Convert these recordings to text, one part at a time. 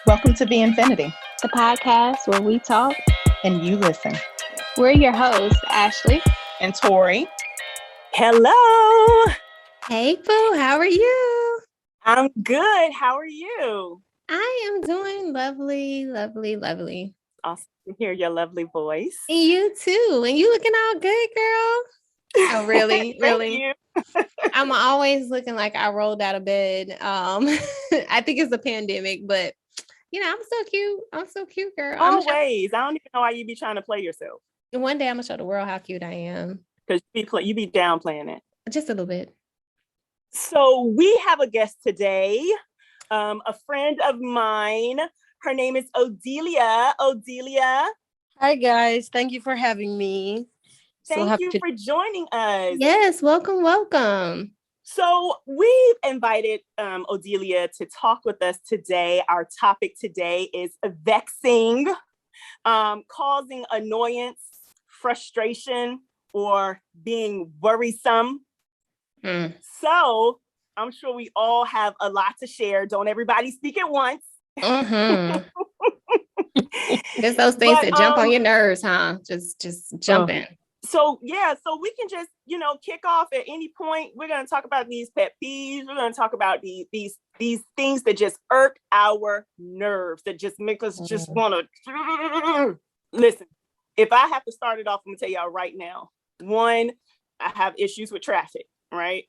Welcome to VNfiniti, the podcast where we talk and you listen. We're your hosts, Ashley and Tori. Hello. Hey, Boo, how are you? I'm good. How are you? I am doing lovely, lovely, lovely. Awesome to hear your lovely voice. And you too. And you looking all good, girl. Oh, really? Really? I'm always looking like I rolled out of bed. I think it's the pandemic, but I'm so cute. I'm so cute, girl. Always. I don't even know why you be trying to play yourself. One day I'm gonna show the world how cute I am. Because you be downplaying it. Just a little bit. So we have a guest today, a friend of mine. Her name is Odelia. Odelia. Hi, guys. Thank you for having me. Thank you for joining us. Yes, welcome. So we've invited Odelia to talk with us today. Our topic today is vexing, causing annoyance, frustration, or being worrisome. So I'm sure we all have a lot to share. Don't everybody speak at once. Mm-hmm. There's those things that jump on your nerves, huh? Just jumping. So we can just, kick off at any point. We're going to talk about these pet peeves. We're going to talk about these things that just irk our nerves, that just make us just want to listen. If I have to start it off, I'm going to tell y'all right now. One, I have issues with traffic, right?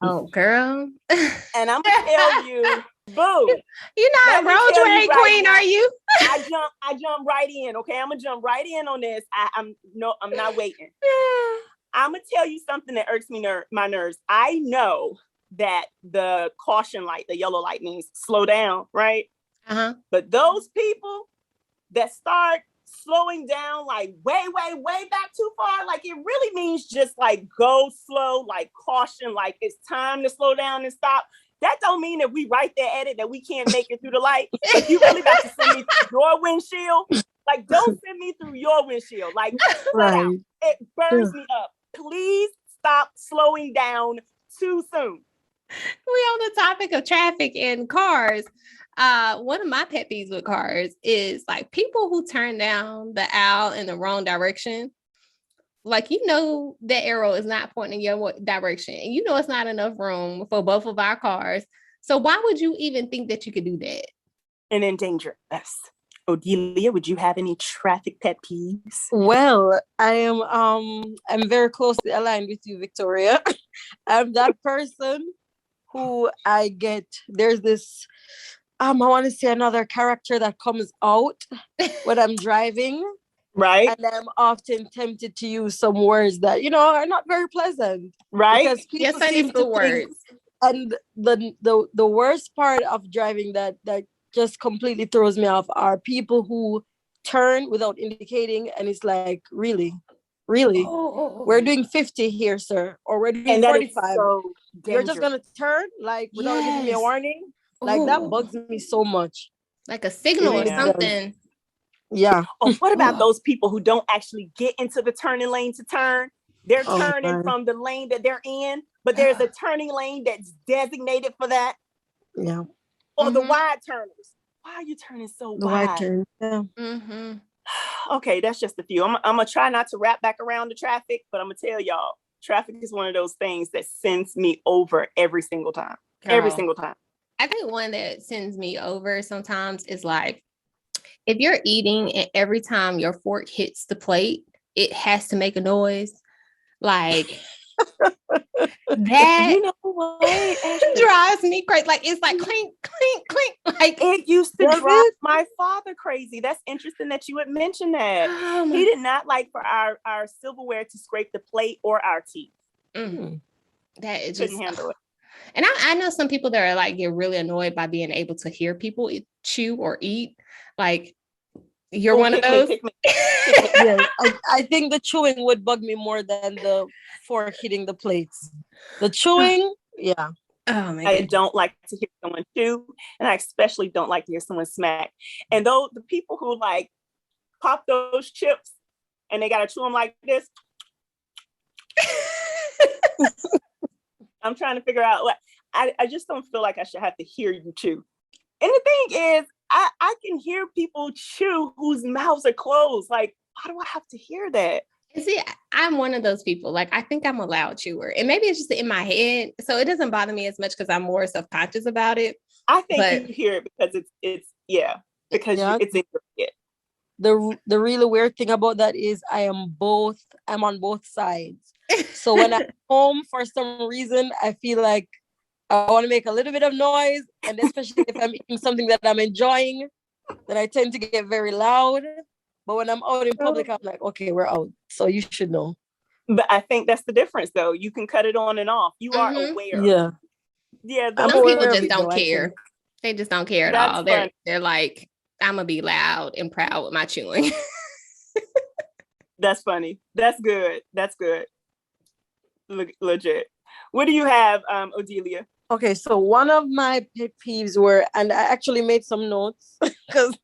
Oh, girl. And I'm going to tell you, boo. You're not a road rage queen, are you? I jump right in. Okay, I'm gonna jump right in on this. I'm not waiting. I'm gonna tell you something that irks me my nerves. I know that the caution light, the yellow light, means slow down, right? But those people that start slowing down like way back too far, like it really means just like go slow, like caution, like it's time to slow down and stop. That don't mean that we right there at it, that we can't make it through the light. Like you really got to send me through your windshield. Like don't send me through your windshield. Like right. It burns me up. Please stop slowing down too soon. We on the topic of traffic and cars. One of my pet peeves with cars is like people who turn down the aisle in the wrong direction. Like, that arrow is not pointing your direction. And it's not enough room for both of our cars. So why would you even think that you could do that? And endanger us. Odelia, would you have any traffic pet peeves? Well, I'm very closely aligned with you, Victoria. I'm that person who there's this, I want to say another character that comes out when I'm driving. Right. And I'm often tempted to use some words that, are not very pleasant. Right. Because people seem to think, and the worst part of driving that just completely throws me off are people who turn without indicating, and it's like, really? We're doing 50 here, sir, or we're doing 45. So you're just gonna turn like without giving me a warning? Like that bugs me so much. Like a signal or something. Yeah. Or what about those people who don't actually get into the turning lane to turn? They're turning from the lane that they're in, but there's a turning lane that's designated for that. Yeah. Or the wide turners. Why are you turning so wide? The wide turn. Yeah. Okay, that's just a few. I'm gonna try not to wrap back around the traffic, but I'm gonna tell y'all, traffic is one of those things that sends me over every single time. Girl. Every single time. I think one that sends me over sometimes is like, if you're eating and every time your fork hits the plate, it has to make a noise. Like that, drives me crazy. Like it's like clink, clink, clink. Like it used to drive my father crazy. That's interesting that you would mention that. He did not like for our silverware to scrape the plate or our teeth. That is couldn't handle it. And I know some people that are like get really annoyed by being able to hear people chew or eat. Like you're one of those. Yeah, I think the chewing would bug me more than the fork hitting the plates. The chewing, yeah. Oh my God. I don't like to hear someone chew, and I especially don't like to hear someone smack. And though the people who like pop those chips and they gotta chew them like this, I'm trying to figure out what I just don't feel like I should have to hear you chew. And the thing is, I can hear people chew whose mouths are closed. Like, why do I have to hear that? See, I'm one of those people. Like, I think I'm a loud chewer, and maybe it's just in my head, so it doesn't bother me as much because I'm more self-conscious about it. I think But you hear it because it's because it's in your head. The really weird thing about that is I'm on both sides. So when I'm home, for some reason, I feel like I want to make a little bit of noise, and especially if I'm eating something that I'm enjoying, then I tend to get very loud. But when I'm out in public, I'm like, okay, we're out. So you should know. But I think that's the difference, though. You can cut it on and off. You are aware. Yeah. Yeah. I'm some people aware of just it, don't though, I care. think. They just don't care at That's all. funny. They're like, I'm gonna be loud and proud with my chewing. That's funny. That's good. That's good. Legit. What do you have, Odelia? Okay, so one of my pet peeves were, and I actually made some notes because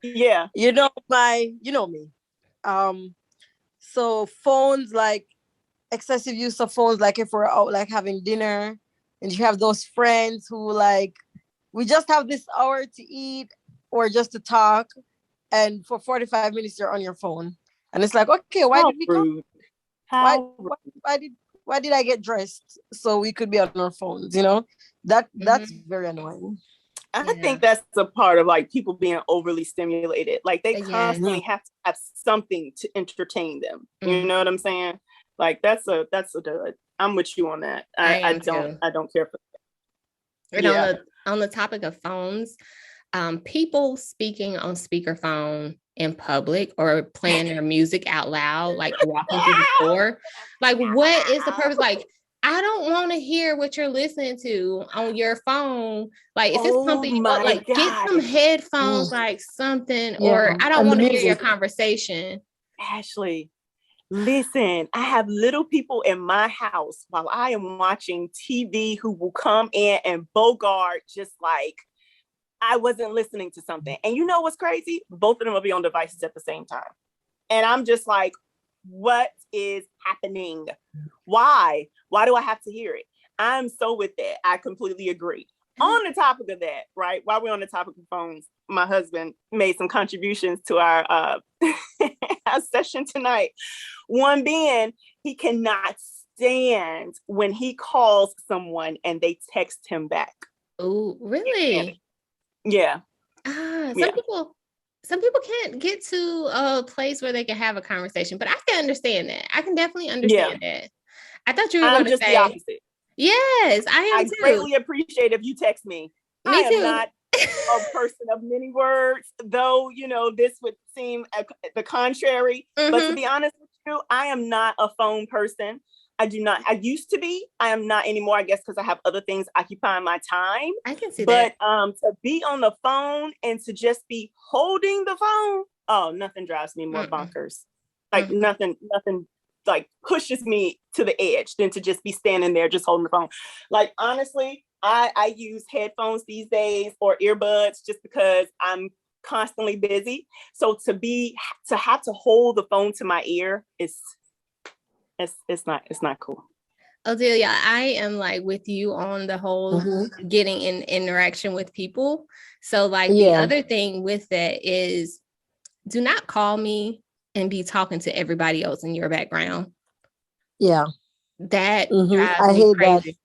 Yeah. you know me. So phones, like excessive use of phones, like if we're out like having dinner and you have those friends who like we just have this hour to eat or just to talk, and for 45 minutes you're on your phone. And it's like, okay, why How did we come? rude. How Why did I get dressed so we could be on our phones? That's very annoying. I think that's a part of like people being overly stimulated. Like they Yes. constantly have to have something to entertain them. You know what I'm saying? Like that's a I'm with you on that. I don't care for that. And on the topic of phones, people speaking on speakerphone in public or playing their music out loud, like walking through the store. Like, what is the purpose? Like, I don't want to hear what you're listening to on your phone. Like, if it's something you want, like, get some headphones, like something, or I don't want to hear your conversation. Ashley, listen, I have little people in my house while I am watching TV who will come in and bogart just like I wasn't listening to something. And you know what's crazy? Both of them will be on devices at the same time. And I'm just like, what is happening? Why? Why do I have to hear it? I'm so with that. I completely agree. On the topic of that, right? While we're on the topic of phones, my husband made some contributions to our, our session tonight. One being, he cannot stand when he calls someone and they text him back. Oh, really? Yeah. Some people can't get to a place where they can have a conversation, but I can understand that. I can definitely understand that. I thought you were going to say the opposite. Yes, I am too. I greatly appreciate if you text me. Me too. I am not a person of many words, though, this would seem the contrary. But to be honest with you, I am not a phone person. I used to be. I am not anymore, I guess, because I have other things occupying my time. I can see that. But to be on the phone and to just be holding the phone, nothing drives me more bonkers. Like nothing like pushes me to the edge than to just be standing there just holding the phone. Like, honestly, I use headphones these days or earbuds just because I'm constantly busy. So to have to hold the phone to my ear is it's not cool. Odelia, I am like with you on the whole getting in interaction with people. So like the other thing with that is do not call me and be talking to everybody else in your background. Yeah. That I hate crazy.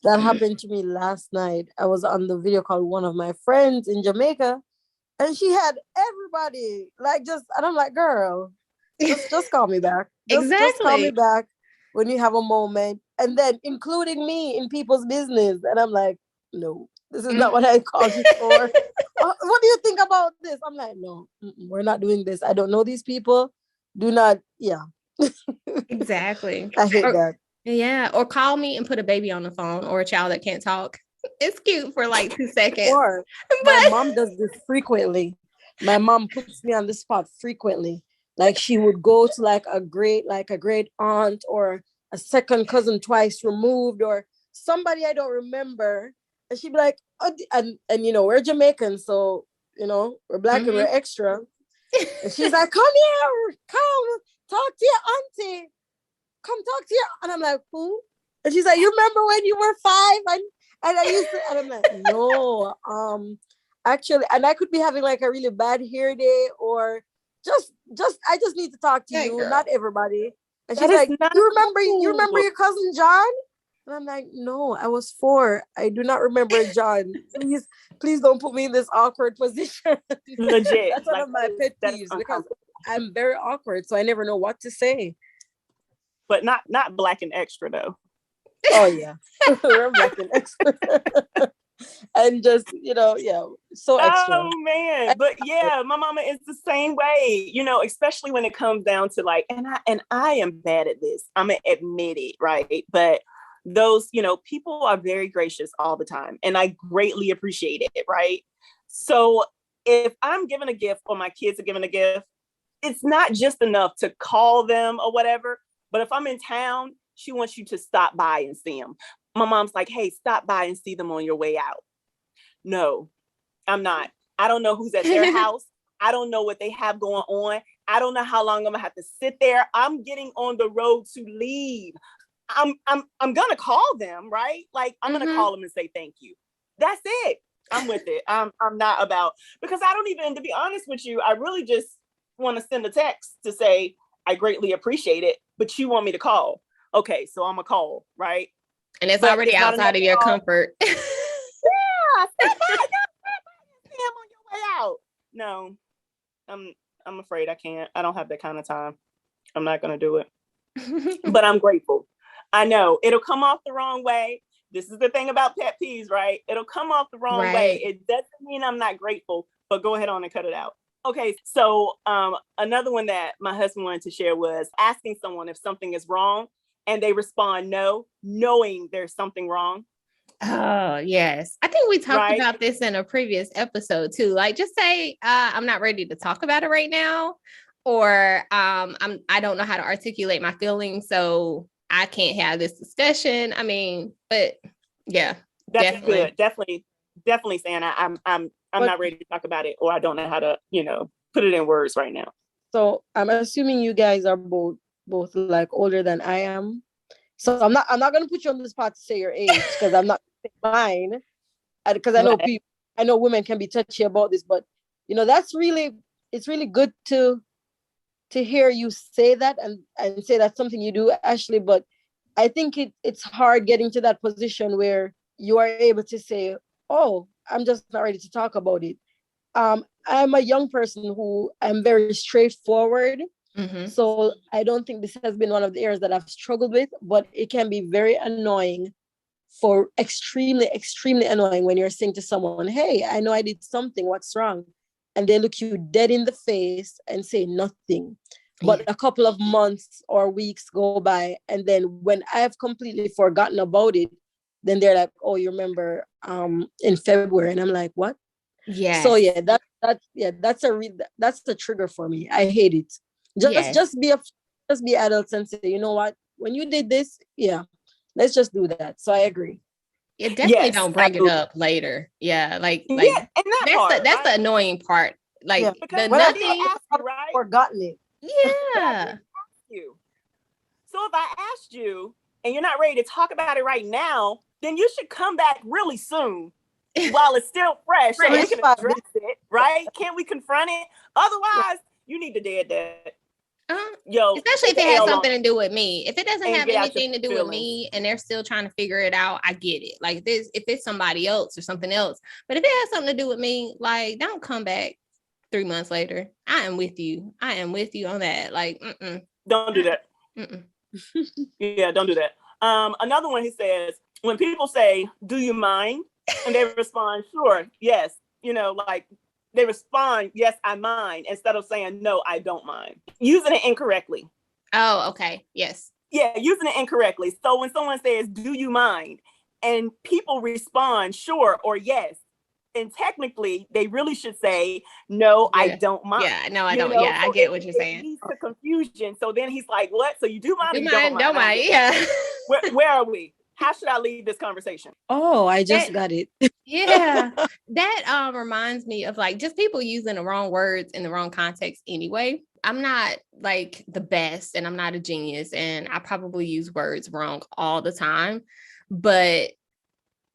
That happened to me last night. I was on the video call with one of my friends in Jamaica and she had everybody and I'm like, girl, just call me back. Just call me back when you have a moment. And then including me in people's business. And I'm like, no, this is not what I called you for. What do you think about this? I'm like, no, we're not doing this. I don't know these people. Do not, Exactly. I hate that. Yeah. Or call me and put a baby on the phone or a child that can't talk. It's cute for like 2 seconds. My mom does this frequently. My mom puts me on the spot frequently. Like she would go to like a great aunt or a second cousin twice removed or somebody I don't remember. And she'd be like, oh, and we're Jamaican, so we're black and we're extra. And she's like, come here, come talk to your auntie. Come talk to your, and I'm like, who? And she's like, you remember when you were 5? And I used to, and I'm like, no, actually, and I could be having like a really bad hair day, or I just need to talk to Hey, you, girl. not everybody. And That she's is like, not you remember cool. your cousin John? And I'm like, no, I was 4. I do not remember John. Please don't put me in this awkward position. Legit. That's one of my pet that is peeves because uncomfortable. I'm very awkward, so I never know what to say. But not black and extra though. Oh yeah, we're black and extra, and just yeah, so extra. Oh man, but yeah, my mama is the same way. Especially when it comes down to like, and I am bad at this. I'm gonna admit it, right? But those, people are very gracious all the time, and I greatly appreciate it, right? So if I'm giving a gift or my kids are giving a gift, it's not just enough to call them or whatever. But if I'm in town, she wants you to stop by and see them. My mom's like, hey, stop by and see them on your way out. No, I'm not. I don't know who's at their house. I don't know what they have going on. I don't know how long I'm gonna have to sit there. I'm getting on the road to leave. I'm gonna call them, right? Like I'm gonna call them and say thank you. That's it. I'm with it. I'm not about, because I don't even, to be honest with you, I really just want to send a text to say I greatly appreciate it, but you want me to call. Okay, so I'm gonna call, right? And it's But already it's not outside of enough your call. comfort. Yeah, him on your way out. No, I'm afraid I can't. I don't have that kind of time. I'm not gonna do it. But I'm grateful. I know it'll come off the wrong way. This is the thing about pet peeves, right? It'll come off the wrong way. It doesn't mean I'm not grateful, but go ahead on and cut it out. Okay, so another one that my husband wanted to share was asking someone if something is wrong and they respond no, knowing there's something wrong. Oh, yes. I think we talked Right. about this in a previous episode too. Like just say, I'm not ready to talk about it right now, or I don't know how to articulate my feelings, so I can't have this discussion. I mean, but yeah, That's definitely. good. Definitely saying I'm But- not ready to talk about it, or I don't know how to, put it in words right now. So I'm assuming you guys are both like older than I am. So I'm not gonna put you on the spot to say your age because I'm not mine. Because I know Right. I know women can be touchy about this, but it's really good to hear you say that and say that's something you do, Ashley. But I think it's hard getting to that position where you are able to say, oh, I'm just not ready to talk about it. I'm a young person who I'm very straightforward. So I don't think this has been one of the areas that I've struggled with, but it can be very annoying, for extremely, extremely annoying when you're saying to someone, hey, I know I did something, what's wrong? And they look you dead in the face and say nothing. But a couple of months or weeks go by, and then when I have completely forgotten about it, then they're like, oh, you remember in February? And I'm like, what? Yeah. So yeah, that's the trigger for me. I hate it. Just be adults and say, you know what? When you did this, yeah, let's just do that. So I agree. It definitely Yes, don't bring absolutely. it up later. Yeah, like And that that's the annoying part. Like Yeah, the when I nothing. did ask you, right? Forgotten it. Yeah. You. So if I asked you and you're not ready to talk about it right now, then you should come back really soon while it's still fresh, so we can address it, right? Can't we confront it? Otherwise, you need to dead that. Yo, especially if it has something to do with me. If it doesn't and have get out anything to your do with feelings. me and they're still trying to figure it out, I get it. Like this, if it's somebody else or something else. But if it has something to do with me, like don't come back 3 months later. I am with you. I am with you on that. Like, don't do that. Yeah, don't do that. Another one, he says, when people say, do you mind? And they respond, sure, yes. Like they respond, yes, I mind, instead of saying, no, I don't mind. Using it incorrectly. Oh, okay. Yes. Yeah, using it incorrectly. So when someone says, do you mind? And people respond, sure, or yes. And technically, they really should say, no, I don't mind. Yeah, no, I don't. Yeah, so I get what you're saying. It leads to confusion. So then he's like, what? So you do mind or you don't mind? Yeah. Where are we? How should I leave this conversation? Oh, I just got it. Yeah. That reminds me of like just people using the wrong words in the wrong context anyway. I'm not like the best and I'm not a genius and I probably use words wrong all the time. But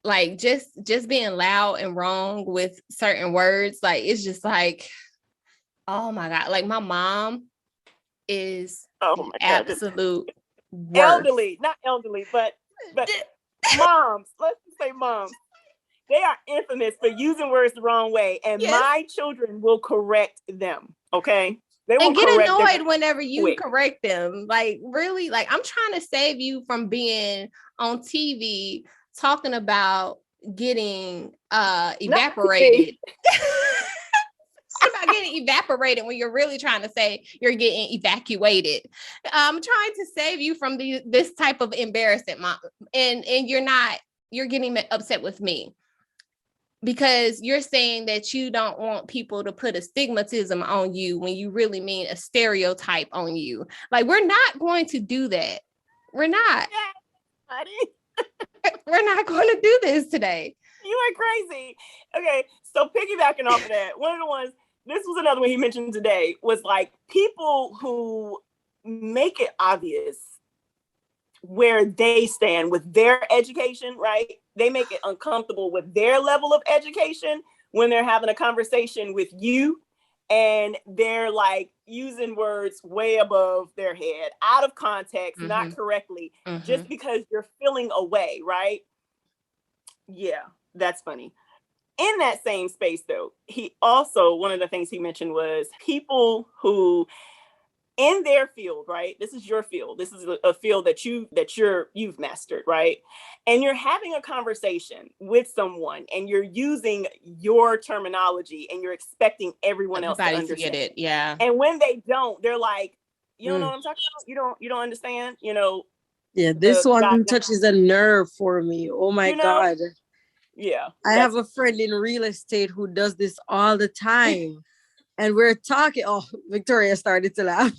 like just being loud and wrong with certain words, like it's just like, oh my God. Like my mom is Oh my God. absolute worst. Elderly, not elderly, but moms. Let's just say moms. They are infamous for using words the wrong way, and Yes. my children will correct them. Okay, they will And get correct annoyed them whenever you quick. correct them. Like really, like I'm trying to save you from being on TV talking about getting evaporated. About getting evaporated when you're really trying to say you're getting evacuated. I'm trying to save you from this type of embarrassment, mom, and you're getting upset with me because you're saying that you don't want people to put a stigmatism on you when you really mean a stereotype on you. Like, we're not going to do that. We're not. We're not going to do this today. You are crazy. Okay, so piggybacking off of that, one of the ones, this was another one he mentioned today, was like people who make it obvious where they stand with their education, right? They make it uncomfortable with their level of education when they're having a conversation with you, and they're like using words way above their head, out of context, not correctly, just because you're feeling away, right? Yeah, that's funny. In that same space, though, he also, one of the things he mentioned was people who in their field, right? This is your field. This is a field that you've mastered, right? And you're having a conversation with someone and you're using your terminology and you're expecting everyone else to understand. Get it. Yeah. And when they don't, they're like, you don't know what I'm talking about? You don't understand, Yeah, this one touches a nerve for me. Oh my God. Yeah. I have a friend in real estate who does this all the time. And we're talking. Oh, Victoria started to laugh.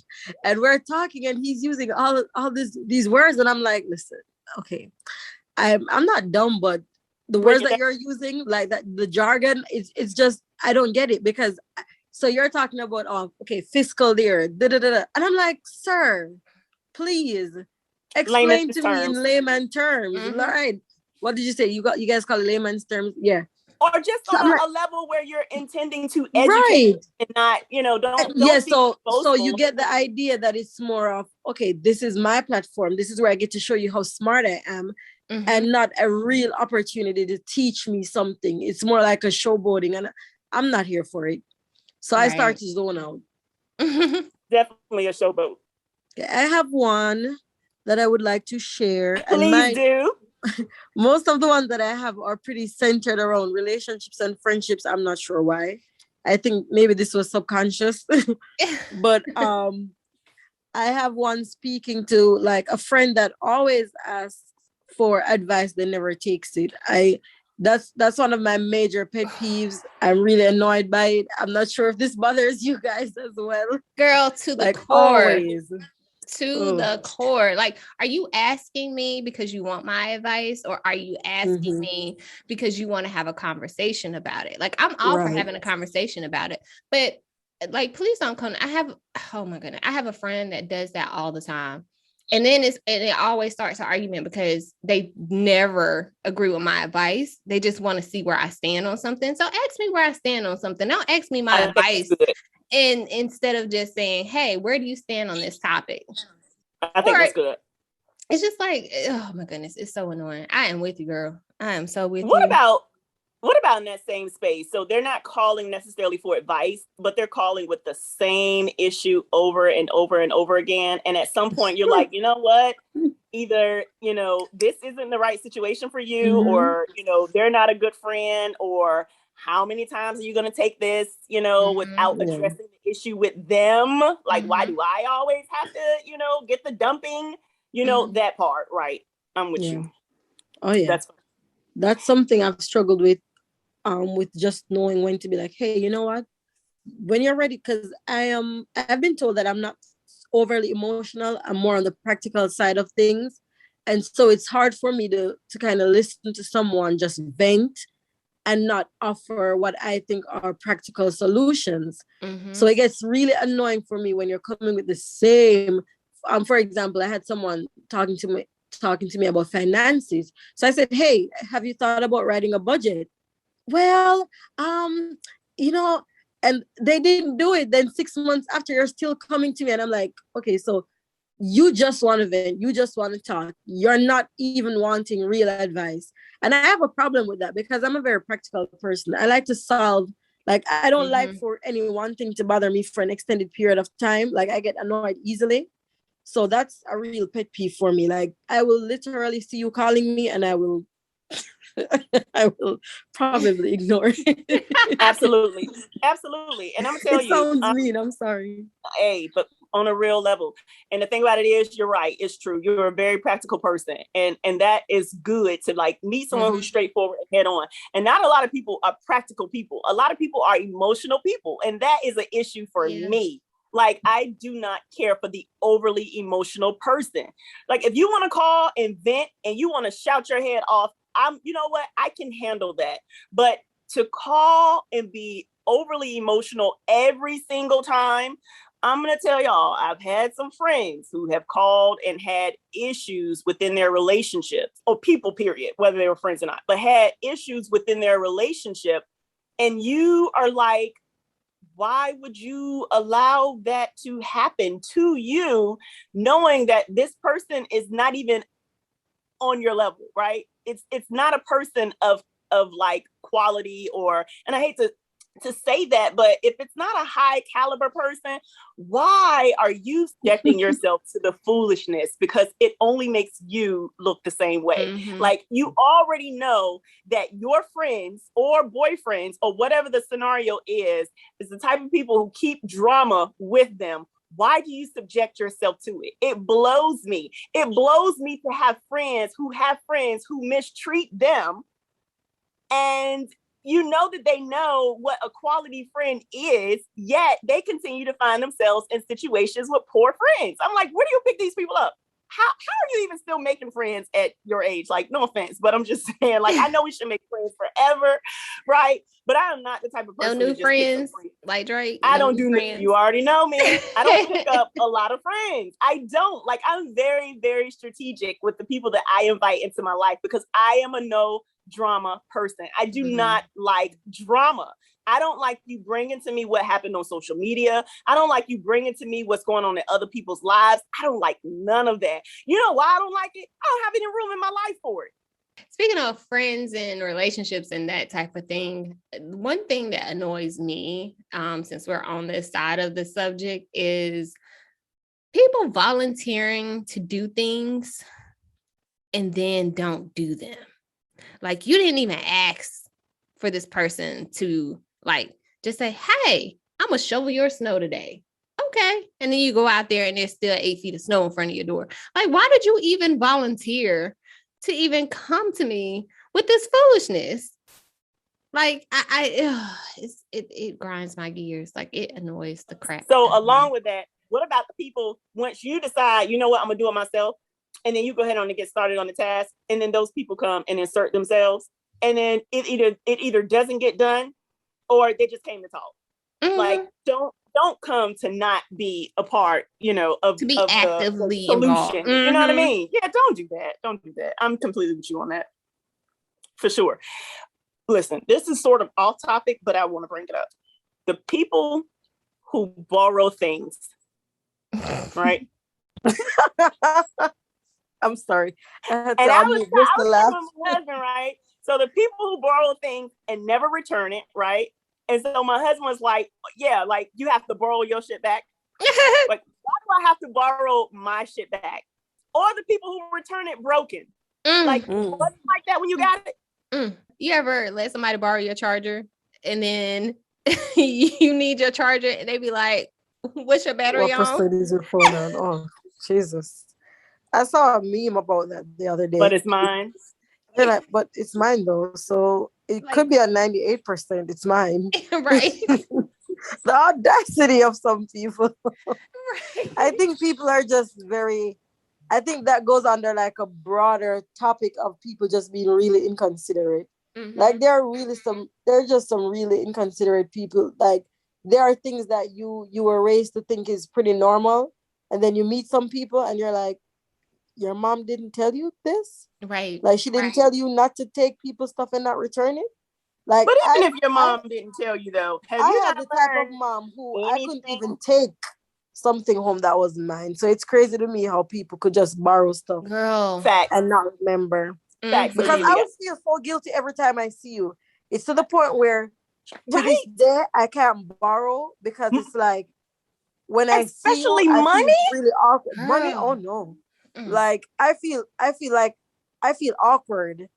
And we're talking, and he's using all these words, and I'm like, listen, okay, I'm not dumb, but the words that you're using, like that, the jargon, it's just I don't get it because. So you're talking about fiscal year, da da da, and I'm like, sir, please explain to me in layman terms, right? What did you say? You guys call it layman's terms, yeah. Or just on a level where you're intending to educate and not, don't yeah, so you get the idea that it's more of, okay, this is my platform. This is where I get to show you how smart I am and not a real opportunity to teach me something. It's more like a showboating and I'm not here for it. So I start to zone out. Definitely a showboat. Okay, I have one that I would like to share. Please do. Most of the ones that I have are pretty centered around relationships and friendships. I'm not sure why. I think maybe this was subconscious. But I have one speaking to like a friend that always asks for advice that never takes it. That's one of my major pet peeves. I'm really annoyed by it. I'm not sure if this bothers you guys as well. Girl, to the core. Always. To the core. Like, are you asking me because you want my advice, or are you asking me because you want to have a conversation about it? Like, I'm all for having a conversation about it, but like, please don't come. Oh my goodness, I have a friend that does that all the time, and then it always starts an argument because they never agree with my advice. They just want to see where I stand on something. So ask me where I stand on something. Don't ask me my advice. And instead of just saying, hey, where do you stand on this topic? I think that's good. It's just like, oh my goodness, it's so annoying. I am with you, girl. I am so with you. What about in that same space? So they're not calling necessarily for advice, but they're calling with the same issue over and over and over again. And at some point you're like, you know what? Either, this isn't the right situation for you, or, they're not a good friend, or how many times are you going to take this, without addressing the issue with them? Like, why do I always have to, get the dumping, that part, right? I'm with you. Oh, yeah. That's something I've struggled with just knowing when to be like, hey, you know what? When you're ready, because I've been told that I'm not overly emotional. I'm more on the practical side of things. And so it's hard for me to kind of listen to someone just vent and not offer what I think are practical solutions. So it gets really annoying for me when you're coming with the same. For example, I had someone talking to me talking to me about finances. So I said, hey, have you thought about writing a budget? Well, you know, and they didn't do it. Then 6 months after, you're still coming to me. And I'm like, okay, so you just want to vent. You just want to talk. You're not even wanting real advice. And I have a problem with that because I'm a very practical person. I like to solve. Like, I don't like for any one thing to bother me for an extended period of time. Like, I get annoyed easily. So that's a real pet peeve for me. Like, I will literally see you calling me and I will I will probably ignore it. Absolutely. Absolutely. And I'm gonna tell It you, sounds mean. I'm sorry. hey, but on a real level. And the thing about it is, you're right. It's true. You're a very practical person. And that is good to like meet someone who's straightforward and head on. And not a lot of people are practical people. A lot of people are emotional people. And that is an issue for me. Like, I do not care for the overly emotional person. Like, if you want to call and vent and you want to shout your head off, you know what? I can handle that. But to call and be overly emotional every single time, I'm going to tell y'all, I've had some friends who have called and had issues within their relationships, or people, period, whether they were friends or not, but had issues within their relationship. And you are like, why would you allow that to happen to you, knowing that this person is not even on your level, right? It's not a person of like quality, or, and I hate to say that, but if it's not a high caliber person, why are you subjecting yourself to the foolishness? Because it only makes you look the same way. Like, you already know that your friends or boyfriends or whatever the scenario is the type of people who keep drama with them. Why do you subject yourself to it? It blows me. It blows me to have friends who mistreat them, and you know that they know what a quality friend is, yet they continue to find themselves in situations with poor friends. I'm like, where do you pick these people up? How are you even still making friends at your age? Like, no offense, but I'm just saying, like, I know we should make friends forever, right? But I am not the type of person No new to just pick friends, up friends. like Drake. I no don't do, friends. you already know me. I don't pick up a lot of friends. I don't. Like, I'm very, very strategic with the people that I invite into my life because I am a no drama person. I do not like drama. I don't like you bringing to me what happened on social media. I don't like you bringing to me what's going on in other people's lives. I don't like none of that. You know why I don't like it? I don't have any room in my life for it. Speaking of friends and relationships and that type of thing, one thing that annoys me, since we're on this side of the subject, is people volunteering to do things and then don't do them. Like, you didn't even ask for this person to, like, just say, hey, I'm gonna shovel your snow today. Okay. And then you go out there and there's still 8 feet of snow in front of your door. Like, why did you even volunteer to even come to me with this foolishness? Like, it grinds my gears. Like, it annoys the crap. So along with that, what about the people, once you decide, you know what, I'm gonna do it myself, and then you go ahead on and get started on the task, and then those people come and insert themselves, and then it either doesn't get done, or they just came to talk. Like, don't come to not be a part, you know, of actively the solution. involved. You know what I mean? Yeah, don't do that. Don't do that. I'm completely with you on that, for sure. Listen, this is sort of off topic, but I want to bring it up. The people who borrow things, right? I'm sorry. I was with my husband, right? So the people who borrow things and never return it, right? And so my husband was like, yeah, like, you have to borrow your shit back. Like, why do I have to borrow my shit back? Or the people who return it broken. Like, wasn't like that when you got it? You ever let somebody borrow your charger and then you need your charger and they be like, what's your battery on? What % is your phone on? Oh, Jesus. I saw a meme about that the other day. But it's mine. They're like, but it's mine though. So it could be a 98%. It's mine. Right. The audacity of some people. Right. I think people are just I think that goes under like a broader topic of people just being really inconsiderate. Like, there are just some really inconsiderate people. Like, there are things that you were raised to think is pretty normal. And then you meet some people and you're like, your mom didn't tell you this? Right. Like she didn't tell you not to take people's stuff and not return it? Like But even if your mom didn't tell you though, have I you had not the type of learned mom who I couldn't anything? even take something home that wasn't mine. So it's crazy to me how people could just borrow stuff Girl. Facts. and not remember. Facts. Mhm. Because Amelia. I would feel so guilty every time I see you. It's to the point where to Right? this day I can't borrow because it's like when I see you, Especially I money? feel really awkward. Girl. Money? Oh no. Mm. Like I feel awkward.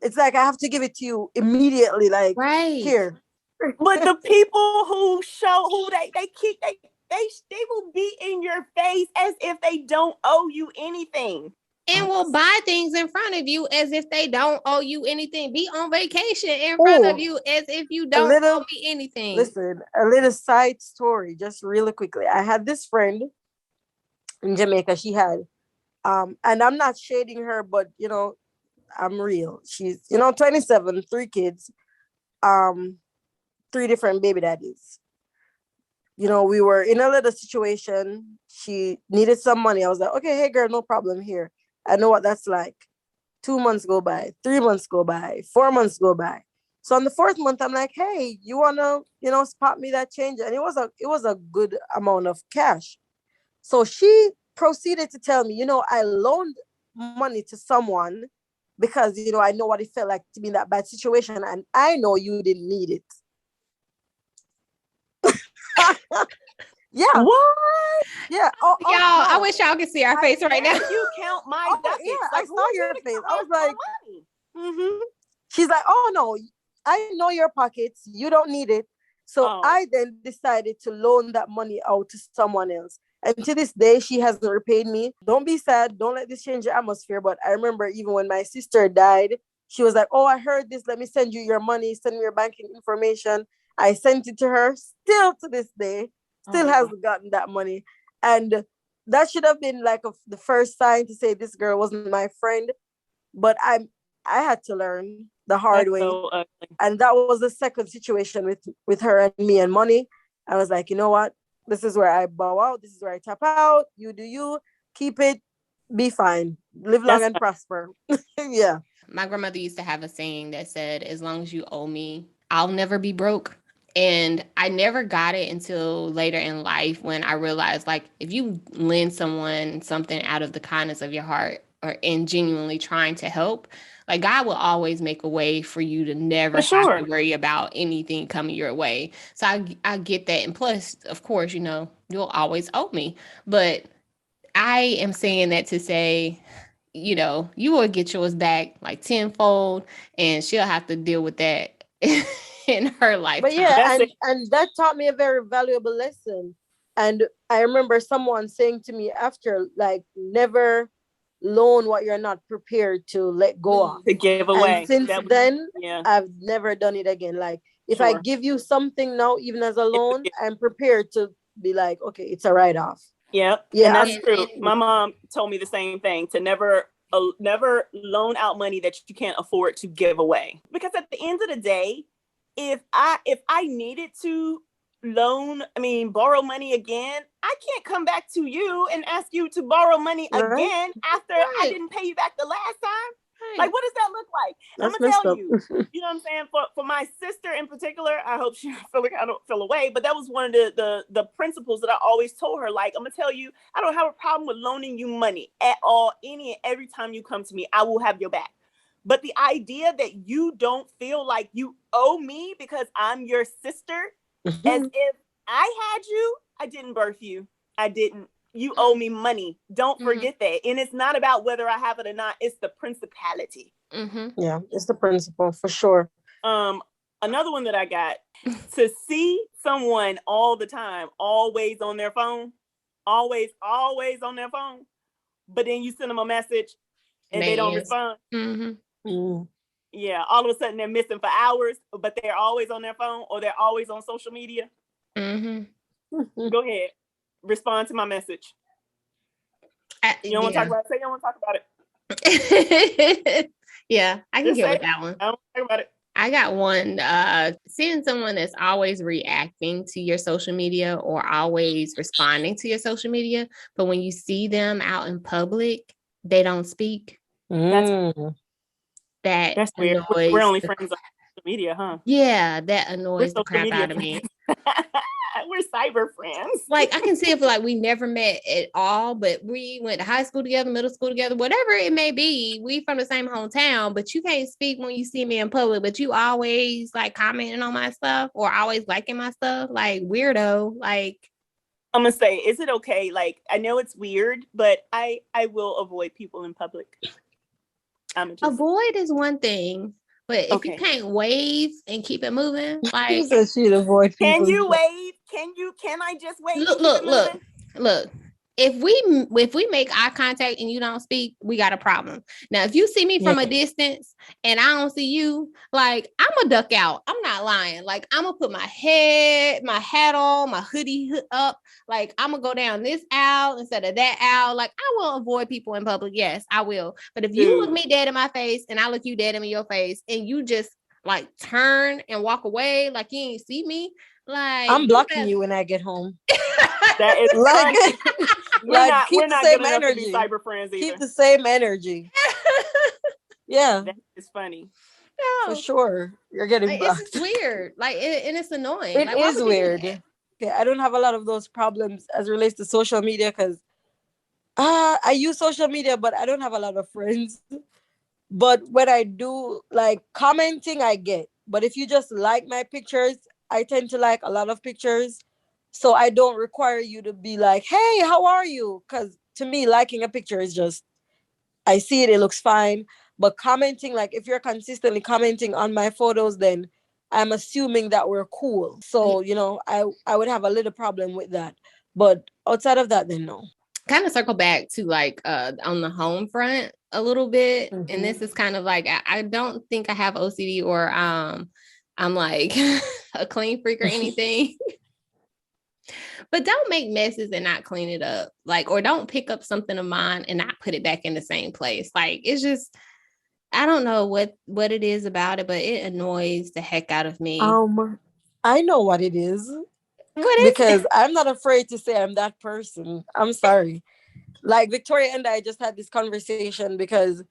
It's like I have to give it to you immediately. Like Right. here. But the people who they will be in your face as if they don't owe you anything. And will buy things in front of you as if they don't owe you anything. Be on vacation in front of you as if you don't owe me anything. Listen, a little side story, just really quickly. I had this friend in Jamaica. She had, and I'm not shading her, but you know, I'm real. She's, 27, 3 kids, 3 different baby daddies. We were in a little situation. She needed some money. I was like, okay, hey girl, no problem here. I know what that's like. 2 months go by, 3 months go by, 4 months go by. So on the 4th month, I'm like, hey, you wanna, spot me that change? And it was a good amount of cash. So she proceeded to tell me, I loaned money to someone because, I know what it felt like to be in that bad situation. And I know you didn't need it. Yeah. What? Yeah. Y'all, I wish y'all could see our face right now. You count my ducats. Yeah, Like, I saw your face. I was like, mm-hmm. She's like, oh no, I know your pockets. You don't need it. So I then decided to loan that money out to someone else. And to this day, she hasn't repaid me. Don't be sad. Don't let this change your atmosphere. But I remember even when my sister died, she was like, oh, I heard this. Let me send you your money. Send me your banking information. I sent it to her. Still to this day, still hasn't gotten that money. And that should have been like the first sign to say this girl wasn't my friend. But I had to learn the hard way. So and that was the second situation with her and me and money. I was like, you know what? This is where I bow out. This is where I tap out. You do you. Keep it. Be fine. Live long and prosper. Yeah. My grandmother used to have a saying that said, as long as you owe me, I'll never be broke. And I never got it until later in life when I realized, like, if you lend someone something out of the kindness of your heart or in genuinely trying to help, like, God will always make a way for you to never have to worry about anything coming your way. So I get that. And plus, of course, you'll always owe me. But I am saying that to say, you will get yours back like tenfold, and she'll have to deal with that in her life. But yeah, and that taught me a very valuable lesson. And I remember someone saying to me after, like, never loan what you're not prepared to let go of. To give away. And since then, I've never done it again. Like, if I give you something now, even as a loan, I'm prepared to be like, okay, it's a write-off. Yep. Yeah, and that's true. My mom told me the same thing, to never loan out money that you can't afford to give away. Because at the end of the day, if I needed to borrow money again, I can't come back to you and ask you to borrow money again after I didn't pay you back the last time. Like, what does that look like? I'm gonna tell you, you know what I'm saying? For my sister in particular, I hope she don't feel away, but that was one of the principles that I always told her. Like, I'm gonna tell you, I don't have a problem with loaning you money at all. Any and every time you come to me, I will have your back. But the idea that you don't feel like you owe me because I'm your sister, as if I had you, I didn't birth you. I didn't. You owe me money. Don't forget that. And it's not about whether I have it or not. It's the principality. Yeah, it's the principle for sure. Another one that I got, to see someone all the time, always on their phone, always on their phone, but then you send them a message and they don't respond. Yeah, all of a sudden they're missing for hours, but they're always on their phone or they're always on social media. Go ahead. Respond to my message. You don't want to talk about it? Say you don't want to talk about it. Yeah, I can get with that one. I don't talk about it. I got one. Seeing someone that's always reacting to your social media or always responding to your social media, but when you see them out in public, they don't speak. Mm. That's weird. Annoys We're only the- friends on social media, huh? Yeah, that We're annoys the social crap media out of me. We're cyber friends. Like, I can see if like we never met at all, but we went to high school together, middle school together, whatever it may be. We from the same hometown, but you can't speak when you see me in public, but you always like commenting on my stuff or always liking my stuff. Like, weirdo. Like, I'm gonna say, is it okay? Like, I know it's weird, but I will avoid people in public. I'm just avoid is one thing, but if you okay. can't wave and keep it moving, She like, said she'd avoid people. Can you wave? Can I just wave? look. If we make eye contact and you don't speak, we got a problem. Now, if you see me from a distance and I don't see you, like, I'm gonna duck out. I'm not lying. Like, I'm gonna put my hat on, my hoodie up. Like, I'm gonna go down this aisle instead of that aisle. Like, I will avoid people in public. Yes, I will. But if you look me dead in my face and I look you dead in your face and you just like turn and walk away like you ain't see me, like, I'm blocking you when I get home. That is like, we're not good enough to be cyber friends either. Keep the same energy. Yeah, that is funny. No, for sure. You're getting blocked. It's just weird. Like, and it's annoying. It like, is weird. Okay, I don't have a lot of those problems as it relates to social media because I use social media, but I don't have a lot of friends. But when I do, like, commenting, I get. But if you just like my pictures, I tend to like a lot of pictures. So I don't require you to be like, hey, how are you? Because to me, liking a picture is just, I see it, it looks fine. But commenting, like, if you're consistently commenting on my photos, then I'm assuming that we're cool. So, you know, I would have a little problem with that. But outside of that, then no. Kind of circle back to like on the home front a little bit. And this is kind of like, I don't think I have OCD or I'm like a clean freak or anything. But don't make messes and not clean it up. Like, or don't pick up something of mine and not put it back in the same place. Like, it's just, I don't know what it is about it, but it annoys the heck out of me. I know what it is. What is because I'm not afraid to say I'm that person. I'm sorry. Like, Victoria and I just had this conversation because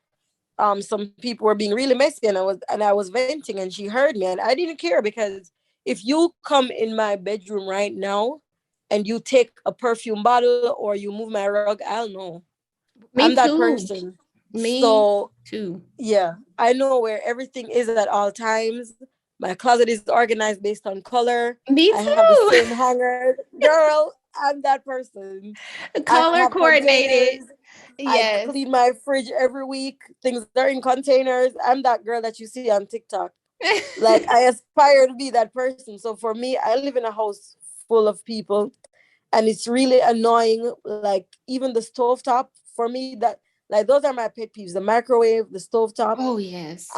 some people were being really messy and I was venting and she heard me and I didn't care because if you come in my bedroom right now and you take a perfume bottle or you move my rug, I'll know. I'm that person. Me too. Yeah, I know where everything is at all times. My closet is organized based on color. Me too. I have the same hanger. Girl, I'm that person. Color coordinated. Yes. I clean my fridge every week. Things are in containers. I'm that girl that you see on TikTok. Like, I aspire to be that person. So for me, I live in a house full of people and it's really annoying. Like, even the stovetop, for me, that, like, those are my pet peeves. The microwave, the stovetop. Oh, yes.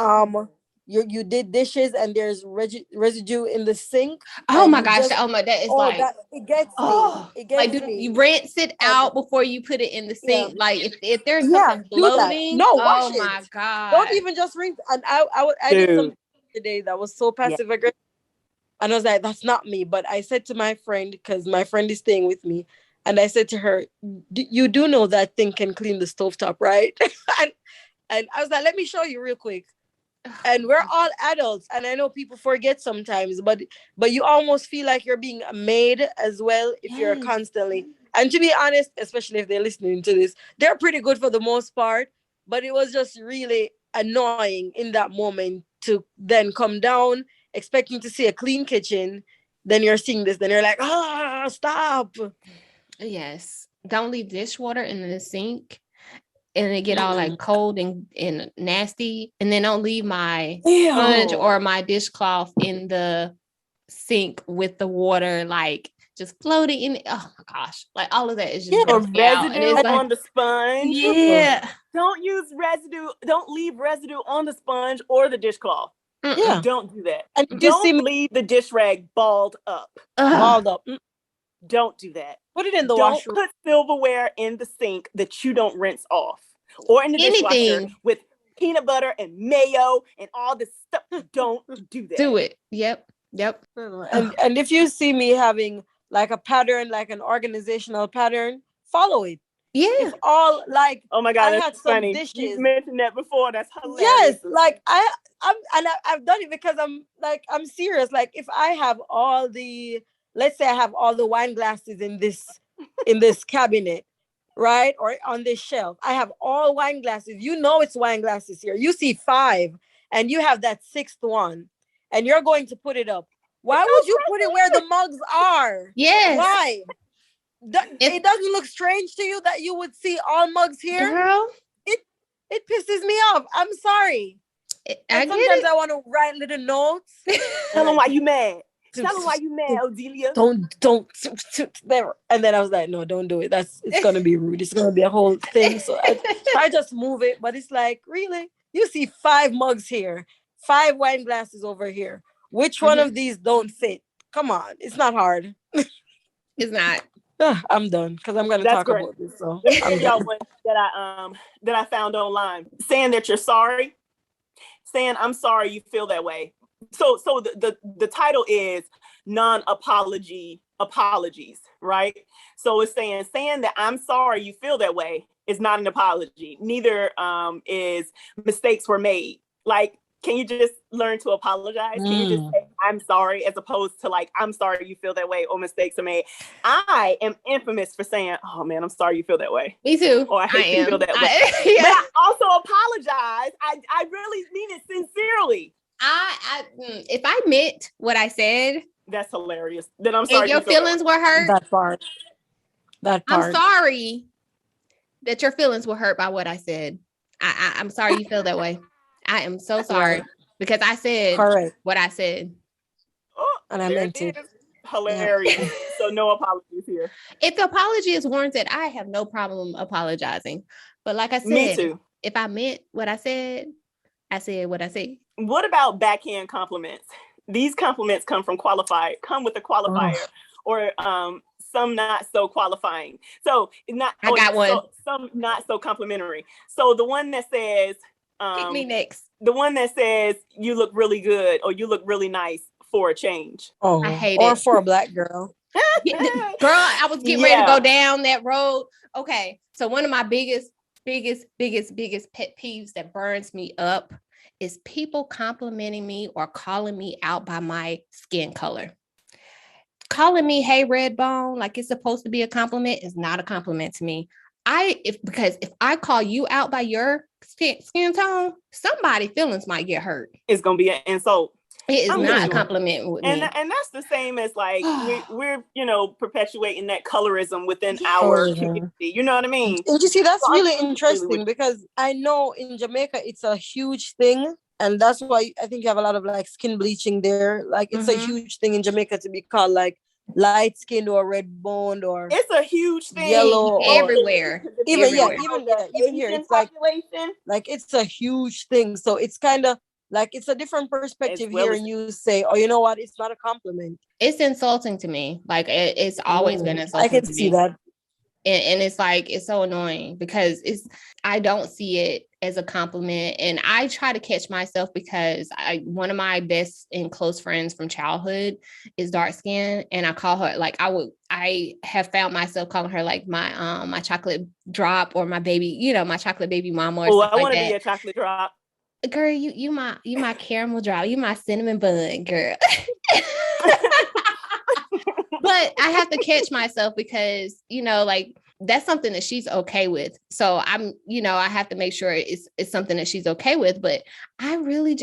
You did dishes and there's residue in the sink. Oh my gosh! That is like, that, it gets me. It gets like, me. You rinse it out before you put it in the sink. Yeah. Like, if there's something floating, wash it. My god! Don't even just rinse. And I did something today that was so passive aggressive, and I was like, that's not me. But I said to my friend, because my friend is staying with me, and I said to her, you do know that thing can clean the stovetop, right? and I was like, let me show you real quick. And we're all adults, and I know people forget sometimes, but you almost feel like you're being made as well if you're constantly. And to be honest, especially if they're listening to this, they're pretty good for the most part, but it was just really annoying in that moment to then come down expecting to see a clean kitchen, then you're seeing this, then you're like, stop. Yes, don't leave dishwater in the sink and they get all like cold and nasty, and then don't leave my sponge or my dishcloth in the sink with the water like just floating in it. Oh my gosh, like all of that is just residue on the sponge. Yeah, don't use residue. Don't leave residue on the sponge or the dishcloth. Yeah, don't do that. And don't leave the dish rag balled up. Don't do that. Put it in the washroom. Don't put silverware in the sink that you don't rinse off. Or in the dishwasher with peanut butter and mayo and all this stuff. Don't do that. Do it. Yep. And if you see me having like a pattern, like an organizational pattern, follow it. Yeah. If all like Oh my God, I that's had some funny. dishes. You mentioned that before. That's hilarious. Yes, like I've done it because I'm serious. Like if I have let's say I have all the wine glasses in this cabinet, right, or on this shelf, I have all wine glasses. You know it's wine glasses here. You see 5, and you have that 6th one, and you're going to put it up. Why would you put it where the mugs are? Yes. Why? It doesn't look strange to you that you would see all mugs here? Girl, It pisses me off. I'm sorry. I And get sometimes it. I want to write little notes. Tell them why you mad. Tell them why you mad, Odelia. Don't never. And then I was like, no, don't do it. It's gonna be rude. It's gonna be a whole thing. So I just move it. But it's like, really? You see 5 mugs here, 5 wine glasses over here. Which one of these don't fit? Come on, it's not hard. It's not. I'm done because I'm gonna talk about this. So Let me I'm tell y'all done. one that I found online, saying that you're sorry, saying I'm sorry you feel that way. So the title is non-apologies, right? So it's saying that I'm sorry you feel that way is not an apology. Neither is mistakes were made. Like, can you just learn to apologize? Can you just say I'm sorry, as opposed to like I'm sorry you feel that way or mistakes are made? I am infamous for saying, oh man, I'm sorry you feel that way. Me too. Or I hate you feel that way. Yeah. But I also apologize. I really mean it sincerely. If I meant what I said, that's hilarious. Then I'm sorry. And your feelings were hurt. That part. I'm sorry that your feelings were hurt by what I said. I'm sorry you feel that way. I am so sorry because I said what I said. Oh, and I meant it. Hilarious. Yeah. So no apologies here. If the apology is warranted, I have no problem apologizing. But like I said, me too. If I meant what I said what I said. What about backhand compliments? These compliments come with a qualifier, or some not so qualifying. So I got one. Some not so complimentary. So the one that says, pick me next. The one that says you look really good or you look really nice for a change. I hate it. Or it. for a black girl. Girl, I was getting ready to go down that road. Okay. So one of my biggest pet peeves that burns me up is people complimenting me or calling me out by my skin color. Calling me, hey, red bone, like it's supposed to be a compliment is not a compliment to me. Because if I call you out by your skin tone, somebody's feelings might get hurt. It's gonna be an insult. It is not a compliment with me. And that's the same as like we're perpetuating that colorism within our community. You know what I mean? And you see, that's really interesting because I know in Jamaica it's a huge thing. And that's why I think you have a lot of like skin bleaching there. Like it's a huge thing in Jamaica to be called like light skinned or red boned or it's a huge thing yellow everywhere. Even here it's like it's a huge thing. So it's kind of like it's a different perspective here, and you say, oh, you know what? It's not a compliment. It's insulting to me. Like it's always been insulting. I can see that. And it's like, it's so annoying because I don't see it as a compliment. And I try to catch myself because one of my best and close friends from childhood is dark skin. And I call her, like, I have found myself calling her like my chocolate drop or my baby, my chocolate baby mama. Oh, I want to be a chocolate drop. Girl, you my caramel drop. You my cinnamon bun, girl. But I have to catch myself because, like that's something that she's okay with. So I have to make sure it's something that she's okay with. But I really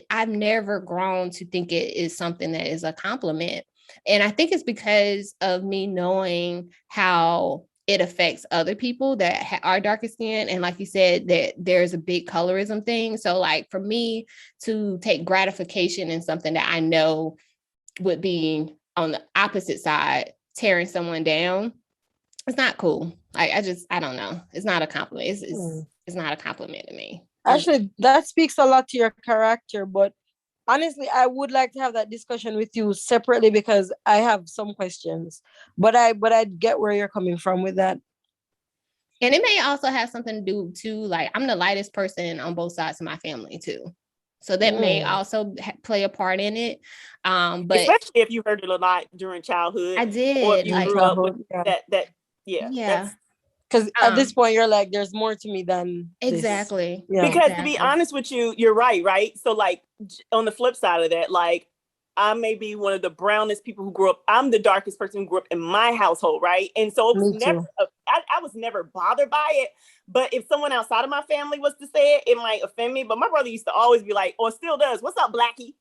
I've never grown to think it is something that is a compliment. And I think it's because of me knowing how it affects other people that are darker skin. And like you said, that there's a big colorism thing. So like for me to take gratification in something that I know would be on the opposite side, tearing someone down, it's not cool. I don't know. It's not a compliment. It's not a compliment to me. Actually, that speaks a lot to your character, but honestly, I would like to have that discussion with you separately because I have some questions, but I get where you're coming from with that. And it may also have something to do too, like I'm the lightest person on both sides of my family too. So that may also play a part in it. But especially if you heard it a lot during childhood. I did. Or if you grew up with that. Yeah. Because at this point, you're like, there's more to me than this. Exactly. Yeah. Because to be honest with you, you're right? So like on the flip side of that, like I may be one of the brownest people who grew up. I'm the darkest person who grew up in my household, right? And so it was never, I was never bothered by it. But if someone outside of my family was to say it, it might offend me. But my brother used to always be like, or still does, "What's up, Blackie?"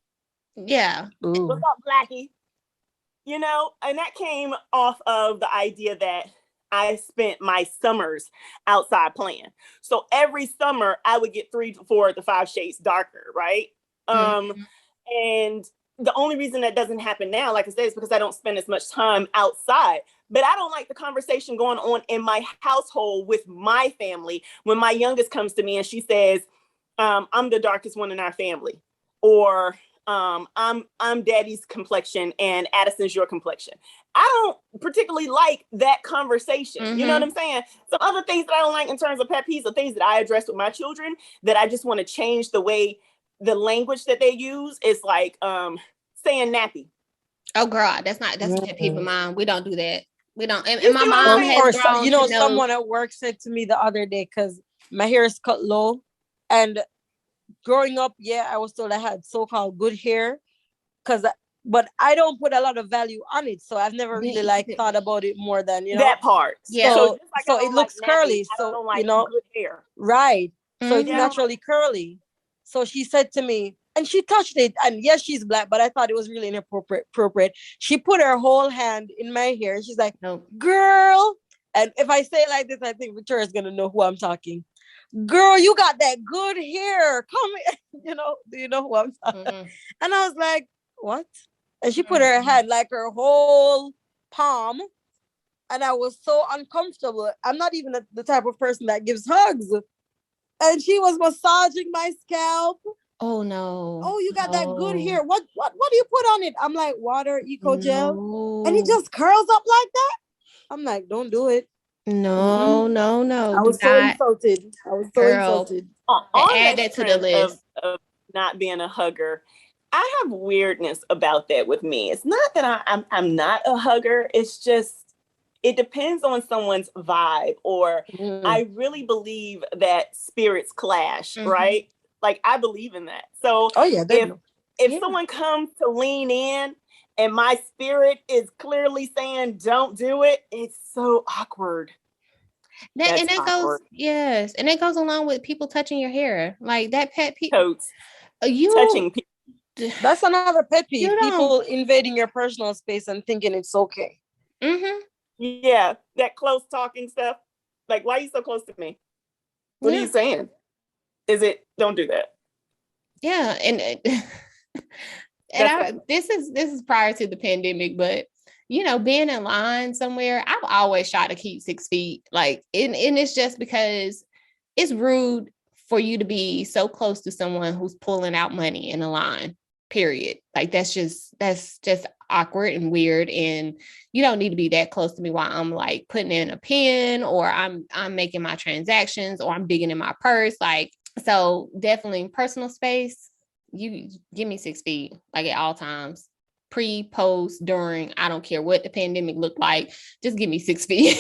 Yeah. Ooh. "What's up, Blackie?" You know, and that came off of the idea that I spent my summers outside playing. So every summer I would get 3 to 4 to 5 shades darker, right? And the only reason that doesn't happen now, like I said, is because I don't spend as much time outside. But I don't like the conversation going on in my household with my family when my youngest comes to me and she says, "I'm the darkest one in our family," or I'm daddy's complexion and Addison's your complexion. I don't particularly like that conversation. You know what I'm saying? Some other things that I don't like in terms of pet peeves are things that I address with my children that I just want to change the way the language that they use. Is like saying nappy. Oh God, that's a pet peeve of mine. We don't do that. We don't. And You my see what I'm mom saying? has grown you know, to know. someone at work said to me the other day, because my hair is cut low, and growing up, I was told I had so-called good hair, but I don't put a lot of value on it, so I've never really thought about it more than that part. Yeah. So, just like so I don't it looks like curly. nappy, I So don't like you know, good hair. right? So it's Mhm. naturally curly. So she said to me, and she touched it, and yes, she's black, but I thought it was really inappropriate. She put her whole hand in my hair, and she's like, Nope. "Girl," and if I say it like this, I think Victoria's gonna know who I'm talking. "Girl, you got that good hair. Come here." Do you know who I'm talking? And I was like, "What?" And she put her hand like her whole palm, and I was so uncomfortable. I'm not even the type of person that gives hugs. And she was massaging my scalp. Oh no. "Oh, you got that good hair. What do you put on it?" I'm like, "Water, eco gel." And it just curls up like that. I'm like, "Don't do it." No. I was so insulted. On Add that to the list. of not being a hugger, I have weirdness about that with me. It's not that I'm not a hugger. It's just it depends on someone's vibe, or I really believe that spirits clash, right? Like I believe in that. So if someone comes to lean in and my spirit is clearly saying don't do it, it's so awkward. And it goes along with people touching your hair, like that pet peeve. Touching people. That's another pet peeve. People invading your personal space and thinking it's okay. Yeah, that close talking stuff. Like, why are you so close to me? What are you saying? Is it don't do that? Yeah, and this is prior to the pandemic, but being in line somewhere, I've always tried to keep 6 feet. Like, and it's just because it's rude for you to be so close to someone who's pulling out money in a line, period. Like, that's just awkward and weird. And you don't need to be that close to me while I'm like putting in a pin, or I'm making my transactions, or I'm digging in my purse. Like, so definitely personal space, you give me 6 feet, like at all times. Pre, post, during, I don't care what the pandemic looked like, just give me 6 feet.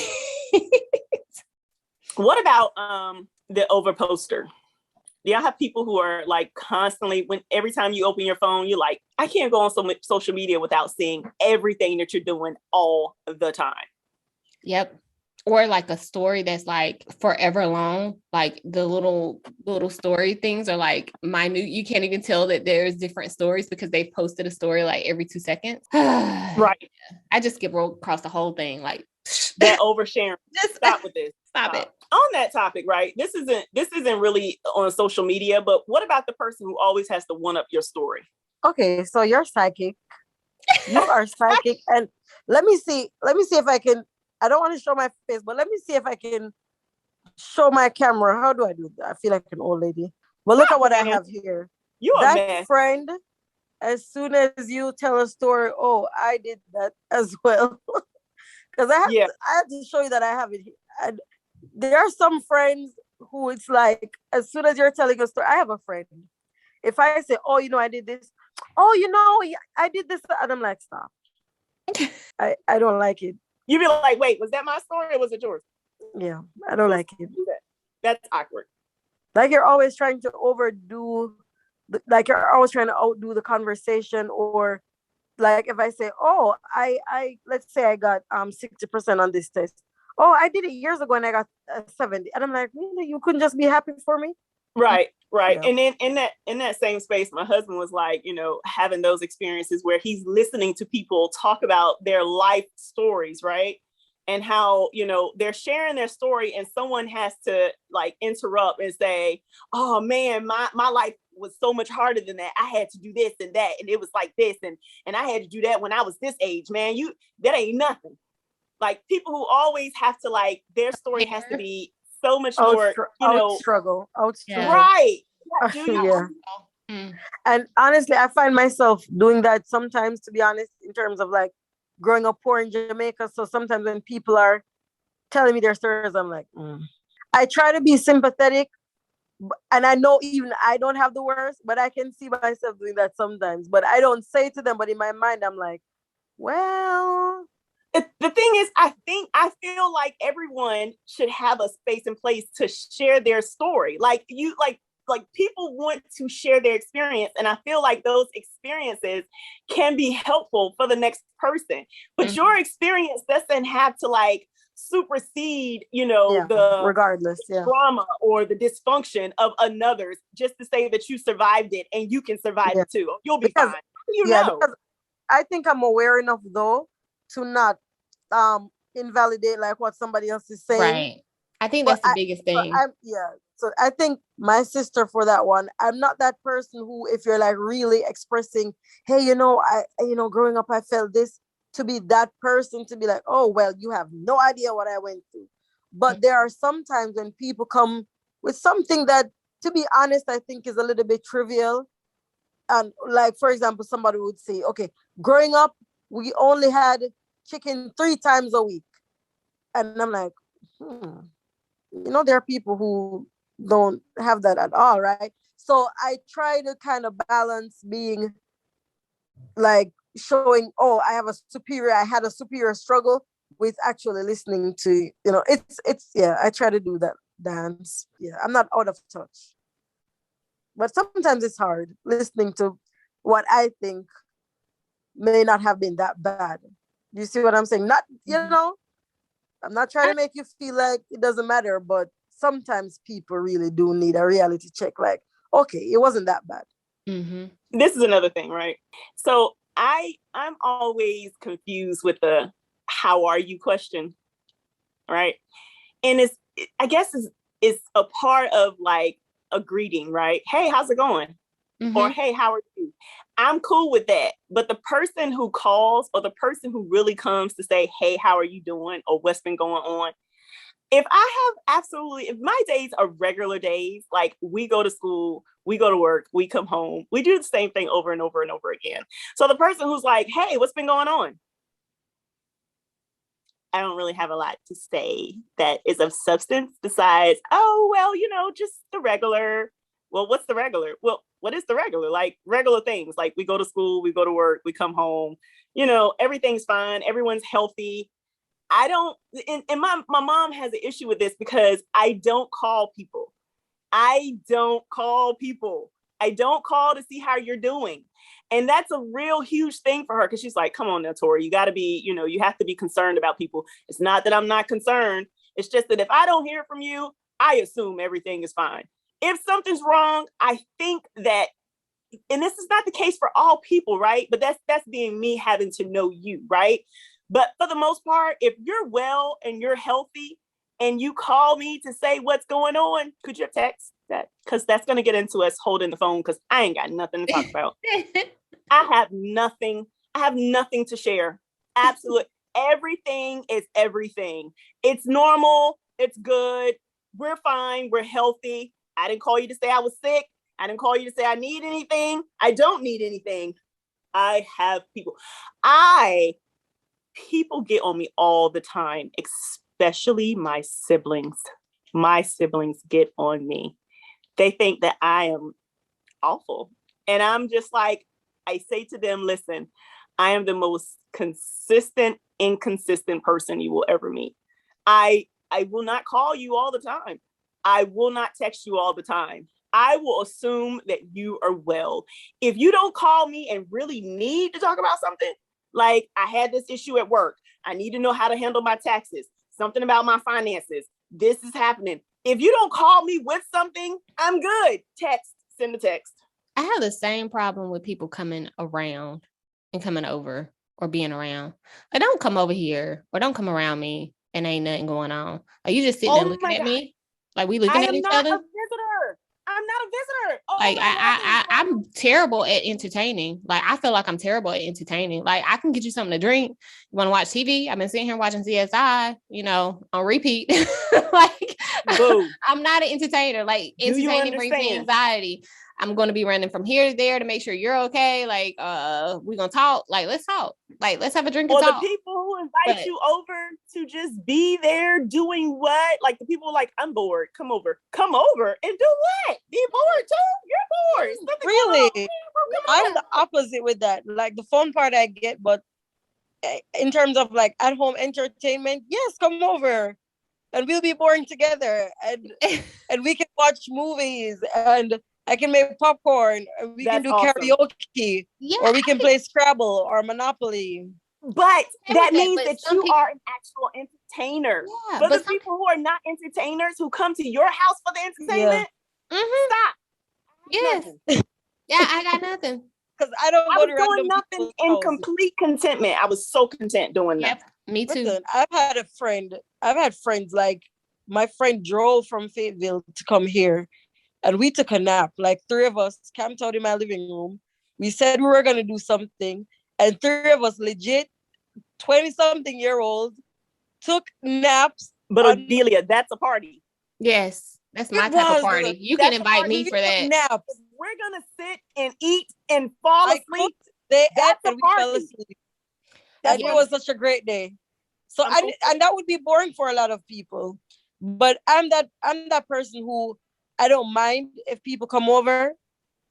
What about the overposter? Do y'all have people who are like constantly, every time you open your phone, you're like, I can't go on social media without seeing everything that you're doing all the time? Yep. Or like a story that's like forever long, like the little story things are like minute. You can't even tell that there's different stories because they've posted a story like every 2 seconds. Right. I just skip across the whole thing. Like that oversharing. Just stop with this. Stop it. On that topic, right? This isn't really on social media, but what about the person who always has to one up your story? Okay, so you're psychic. You are psychic, and let me see if I can. I don't want to show my face, but let me see if I can show my camera. How do I do that? I feel like an old lady. But look at what I have here. That friend, as soon as you tell a story, oh, I did that as well. Because I have to show you that I have it here. And there are some friends who it's like, as soon as you're telling a story, I have a friend. If I say, oh, I did this. Oh, I did this. And I'm like, stop. I don't like it. You'd be like, wait, was that my story or was it yours? Yeah, I don't like it. That's awkward. Like you're always trying to overdo, like you're always trying to outdo the conversation, or like if I say, oh, I let's say I got 60% on this test. Oh, I did it years ago and I got 70, and I'm like, really? You couldn't just be happy for me? Right. Yeah. And then in that same space, my husband was like, having those experiences where he's listening to people talk about their life stories, right? And how, they're sharing their story and someone has to like interrupt and say, oh man, my life was so much harder than that. I had to do this and that, and it was like this, and I had to do that when I was this age, man. That ain't nothing. Like people who always have to like, their story has to be so much more, struggle. Right. Yeah. And honestly, I find myself doing that sometimes, to be honest, in terms of like growing up poor in Jamaica. So sometimes when people are telling me their stories, I'm like, I try to be sympathetic, and I know even I don't have the worst, but I can see myself doing that sometimes. But I don't say it to them, but in my mind, I'm like, well. The thing is, I feel like everyone should have a space and place to share their story. Like people want to share their experience, and I feel like those experiences can be helpful for the next person. But your experience doesn't have to like supersede, the regardless, trauma or the dysfunction of another's, just to say that you survived it and you can survive it too. You'll be fine. Because I think I'm aware enough though to not invalidate like what somebody else is saying. Right. I think that's the biggest thing. So I think my sister, for that one, I'm not that person who, if you're like really expressing, hey, I growing up I felt this, to be that person to be like, oh well, you have no idea what I went through. But there are some times when people come with something that, to be honest, I think is a little bit trivial. And like, for example, somebody would say, okay, growing up we only had chicken 3 times a week. And I'm like, there are people who don't have that at all, right? So I try to kind of balance being like showing, oh, I had a superior struggle, with actually listening to, it's I try to do that dance. Yeah, I'm not out of touch. But sometimes it's hard listening to what I think may not have been that bad. You see what I'm saying? Not, I'm not trying to make you feel like it doesn't matter, but sometimes people really do need a reality check. Like, okay, it wasn't that bad. This is another thing, right? So I'm always confused with the "how are you" question, right? And I guess it's a part of like a greeting, right? Hey, how's it going? Or hey, how are you? I'm cool with that. But the person who calls, or the person who really comes to say, hey, how are you doing? Or what's been going on? If my days are regular days, like we go to school, we go to work, we come home, we do the same thing over and over and over again. So the person who's like, hey, what's been going on? I don't really have a lot to say that is of substance besides, oh, well, just the regular. Well, what's the regular? Well, what is the regular? Like regular things. Like we go to school, we go to work, we come home, everything's fine. Everyone's healthy. I don't, and my mom has an issue with this because I don't call people. I don't call to see how you're doing. And that's a real huge thing for her, because she's like, come on now, Tori, you got to be, you have to be concerned about people. It's not that I'm not concerned. It's just that if I don't hear from you, I assume everything is fine. If something's wrong, I think that, and this is not the case for all people, right? But that's being me having to know you, right? But for the most part, if you're well and you're healthy and you call me to say what's going on, could you text that? Because that's going to get into us holding the phone, because I ain't got nothing to talk about. I have nothing to share. Absolutely. Everything is everything. It's normal. It's good. We're fine. We're healthy. I didn't call you to say I was sick. I didn't call you to say I need anything. I don't need anything. I have people. People get on me all the time, especially my siblings. My siblings get on me. They think that I am awful. And I'm just like, I say to them, listen, I am the most consistent, inconsistent person you will ever meet. I I will not call you all the time. I will not text you all the time. I will assume that you are well. If you don't call me and really need to talk about something, like I had this issue at work, I need to know how to handle my taxes, something about my finances, this is happening. If you don't call me with something, I'm good. Text, send a text. I have the same problem with people coming around and coming over or being around. Like, don't come over here or don't come around me and ain't nothing going on. Are you just sitting there looking at me? Like, we looking at each other? I am not a visitor. I'm not a visitor. Oh, like I'm terrible at entertaining. Like, I feel like I'm terrible at entertaining. Like, I can get you something to drink. You want to watch TV? I've been sitting here watching CSI, on repeat. Like, I'm not an entertainer. Like, entertaining brings me anxiety. I'm going to be running from here to there to make sure you're okay. Like, we're going to talk. Like, let's talk. Like, let's have a drink and talk. The people who invite you over to just be there doing what? Like, the people like, I'm bored. Come over and do what? Be bored too? You're bored. Really? I'm the opposite with that. Like, the fun part I get, but in terms of like at home entertainment, yes, come over and we'll be boring together and we can watch movies and I can make popcorn, or we can do karaoke, or we can play Scrabble or Monopoly. But that means that you are an actual entertainer. Yeah, but the people who are not entertainers who come to your house for the entertainment, stop. Yes. Yeah, I got nothing. Because I was doing nothing in complete contentment. I was so content doing that. Me too. Listen, I've had friends, like my friend drove from Fayetteville to come here. And we took a nap, like 3 of us camped out in my living room. We said we were going to do something. And 3 of us, legit 20-something-year-olds, took naps. But Adelia, that's a party. Yes, that's my type of party. You can invite me for that. Naps. We're going to sit and eat and fall asleep. That's a party. And it was such a great day. So, and that would be boring for a lot of people. But I'm that person who, I don't mind if people come over.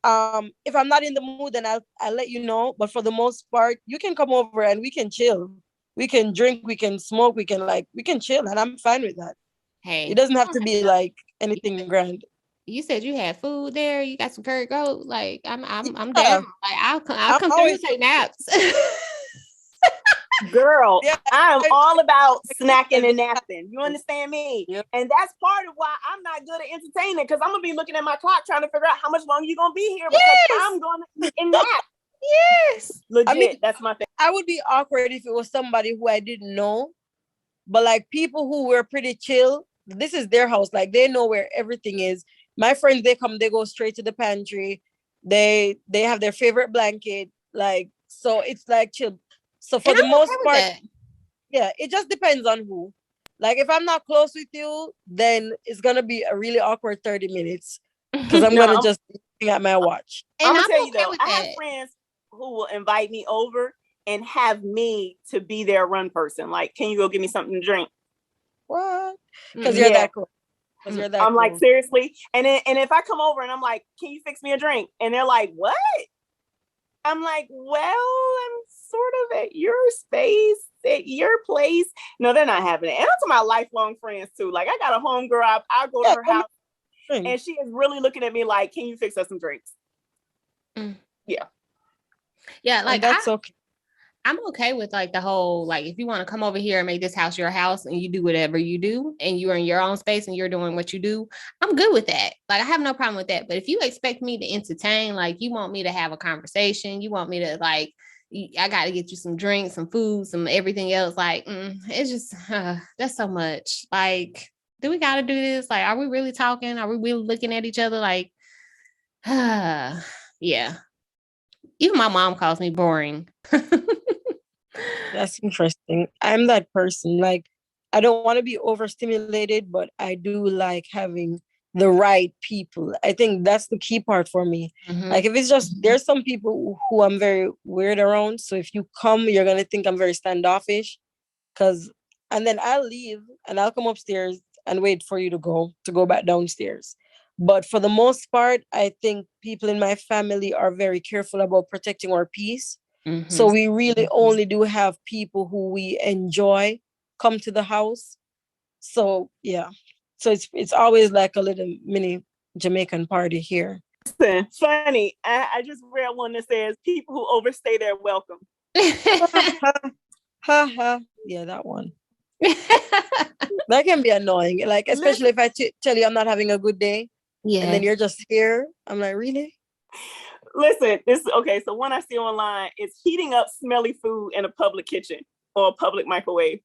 If I'm not in the mood, then I'll let you know. But for the most part, you can come over and we can chill. We can drink, we can smoke, we can chill, and I'm fine with that. Hey, it doesn't have to be like anything grand. You said you had food there. You got some curry goat. Like, I'm down. Like, I'll come through and take naps. Girl, I'm all about snacking and napping. You understand me? Yep. And that's part of why I'm not good at entertaining, because I'm gonna be looking at my clock trying to figure out how much longer you're gonna be here, because I'm gonna eat and nap. Yes. Legit, that's my thing. I would be awkward if it was somebody who I didn't know, but like people who were pretty chill, this is their house. Like, they know where everything is. My friends, they go straight to the pantry. They have their favorite blanket. Like, so it's like chill. So for the most part, it just depends on who. Like, if I'm not close with you, then it's going to be a really awkward 30 minutes because I'm going to just be looking at my watch. And I'm going to tell you though, I have friends who will invite me over and have me to be their run person. Like, can you go get me something to drink? What? Because you're that cool. I'm like, seriously? And if I come over and I'm like, can you fix me a drink? And they're like, what? I'm like, well, I'm sort of at your space, at your place. No, they're not having it. And I'm to my lifelong friends too. Like, I got a homegirl, I'll go to her house and she is really looking at me like, can you fix us some drinks? Yeah. Yeah, like, that's okay. I'm okay with like the whole, like, if you want to come over here and make this house your house and you do whatever you do and you're in your own space and you're doing what you do, I'm good with that. Like, I have no problem with that. But if you expect me to entertain, like, you want me to have a conversation, you want me to, like, I got to get you some drinks, some food, some everything else. Like, it's just, that's so much. Like, do we got to do this? Like, are we really talking? Are we really looking at each other? Like, yeah. Even my mom calls me boring. That's interesting. I'm that person. Like, I don't want to be overstimulated, but I do like having the right people. I think that's the key part for me. Mm-hmm. Like, if it's just, there's some people who I'm very weird around. So if you come, you're going to think I'm very standoffish. And then I'll leave and I'll come upstairs and wait for you to go back downstairs. But for the most part, I think people in my family are very careful about protecting our peace. Mm-hmm. So we really only do have people who we enjoy come to the house. So yeah. So it's always like a little mini Jamaican party here. Listen, funny. I just read one that says people who overstay their welcome. Ha ha. Yeah, that one. That can be annoying. Like, especially if I tell you I'm not having a good day. Yeah. And then you're just here. I'm like, really? Listen, this okay. So one I see online is heating up smelly food in a public kitchen or a public microwave.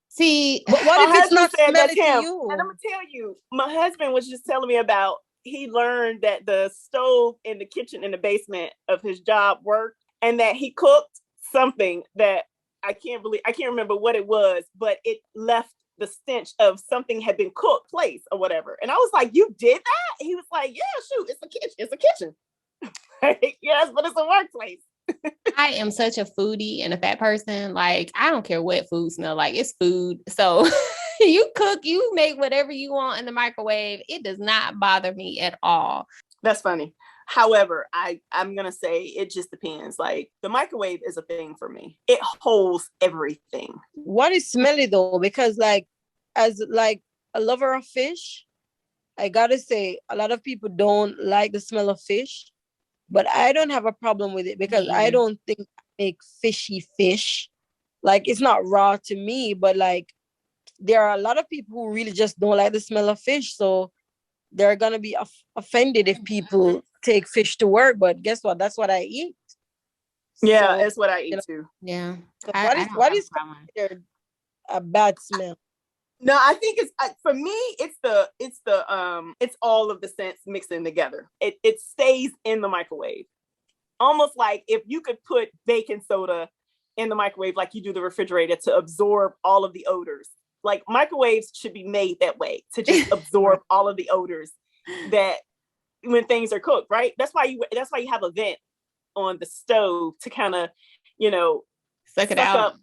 See, but what if it's not smelly to you? And I'm gonna tell you, my husband was just telling me about. He learned that the stove in the kitchen in the basement of his job worked, and that he cooked something that I can't remember what it was, but it left the stench of something had been cooked place or whatever. And I was like, "You did that?" He was like, "Yeah, shoot, it's a kitchen. It's a kitchen." Yes, but it's a workplace. I am such a foodie and a fat person. Like, I don't care what food smell like. It's food. So you cook, you make whatever you want in the microwave. It does not bother me at all. That's funny. However, I'm going to say it just depends. Like, the microwave is a thing for me. It holds everything. What is smelly though? Because like, as like a lover of fish, I gotta say, a lot of people don't like the smell of fish. But I don't have a problem with it because I don't think I make fishy fish. Like, it's not raw to me, but like there are a lot of people who really just don't like the smell of fish. So they're going to be offended if people take fish to work. But guess what? That's what I eat. Yeah, so, that's what I eat too. Yeah. So what is considered a bad smell? No, I think it's for me. It's all of the scents mixing together. It stays in the microwave, almost like if you could put baking soda in the microwave, like you do the refrigerator, to absorb all of the odors. Like, microwaves should be made that way, to just absorb all of the odors that when things are cooked. Right. That's why you have a vent on the stove to kind of, suck it out. up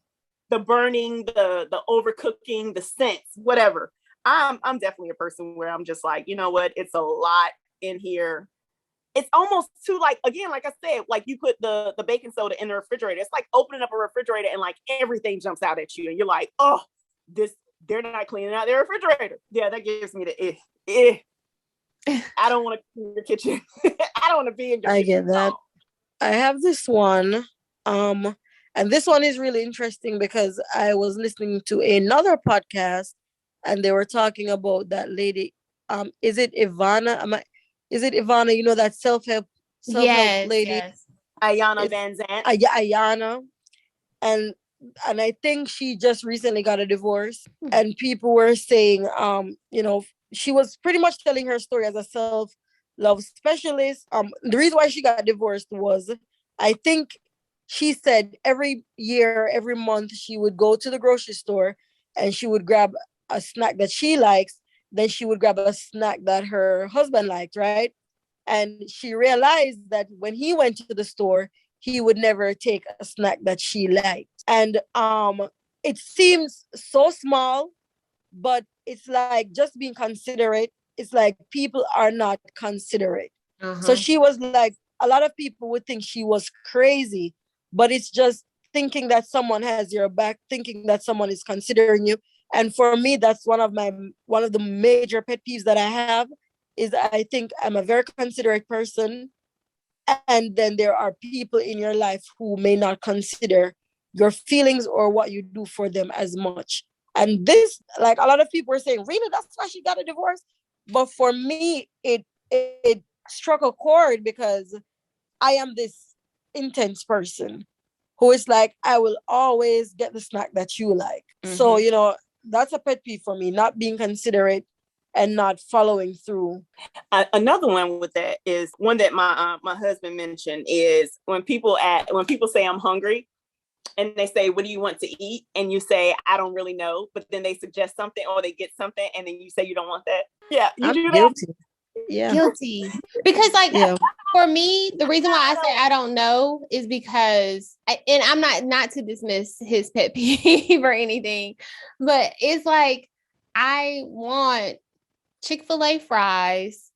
the burning, the overcooking, the scents, whatever. I'm definitely a person where I'm just like, you know what? It's a lot in here. It's almost too, like, again, like I said, like you put the baking soda in the refrigerator. It's like opening up a refrigerator and like everything jumps out at you and you're like, oh, they're not cleaning out their refrigerator. Yeah, that gives me the I don't want to clean your kitchen. I don't want to be in your kitchen. I get that. I have this one. And this one is really interesting because I was listening to another podcast and they were talking about that lady. Is it Ivana? Is it Ivana? You know, that self-help lady? Yes. Ayana Van Zant. Ayana. And I think she just recently got a divorce. And people were saying, she was pretty much telling her story as a self-love specialist. The reason why she got divorced was, I think, she said every year, every month, she would go to the grocery store and she would grab a snack that she likes. Then she would grab a snack that her husband liked, right? And she realized that when he went to the store, he would never take a snack that she liked. And it seems so small, but it's like just being considerate. It's like people are not considerate. So she was like, a lot of people would think she was crazy, but it's just thinking that someone has your back, thinking that someone is considering you. And for me, that's one of the major pet peeves that I have, is I think I'm a very considerate person. And then there are people in your life who may not consider your feelings or what you do for them as much. And this, like, a lot of people are saying, really, that's why she got a divorce? But for me, it struck a chord because I am this intense person who is like, I will always get the snack that you like. So, that's a pet peeve for me, not being considerate and not following through. Another one with that is one that my husband mentioned, is when people say I'm hungry and they say, what do you want to eat? And you say, I don't really know. But then they suggest something or they get something and then you say you don't want that. Yeah, you do guilty. that? Yeah. Guilty. Because for me, the reason why I say I don't know is because, and I'm not to dismiss his pet peeve or anything, but it's like, I want Chick-fil-A fries,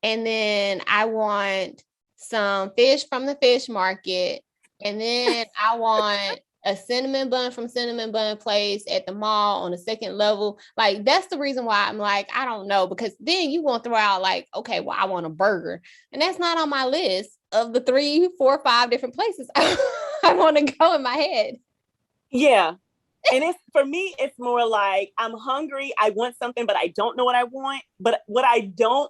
and then I want some fish from the fish market, and then I want a cinnamon bun from Cinnamon Bun Place at the mall on the second level. Like, that's the reason why I'm like, I don't know, because then you want to throw out like, okay, well, I want a burger. And that's not on my list of the 3, 4, 5 different places I want to go in my head. Yeah. And it's, for me, it's more like I'm hungry. I want something, but I don't know what I want. But what I don't,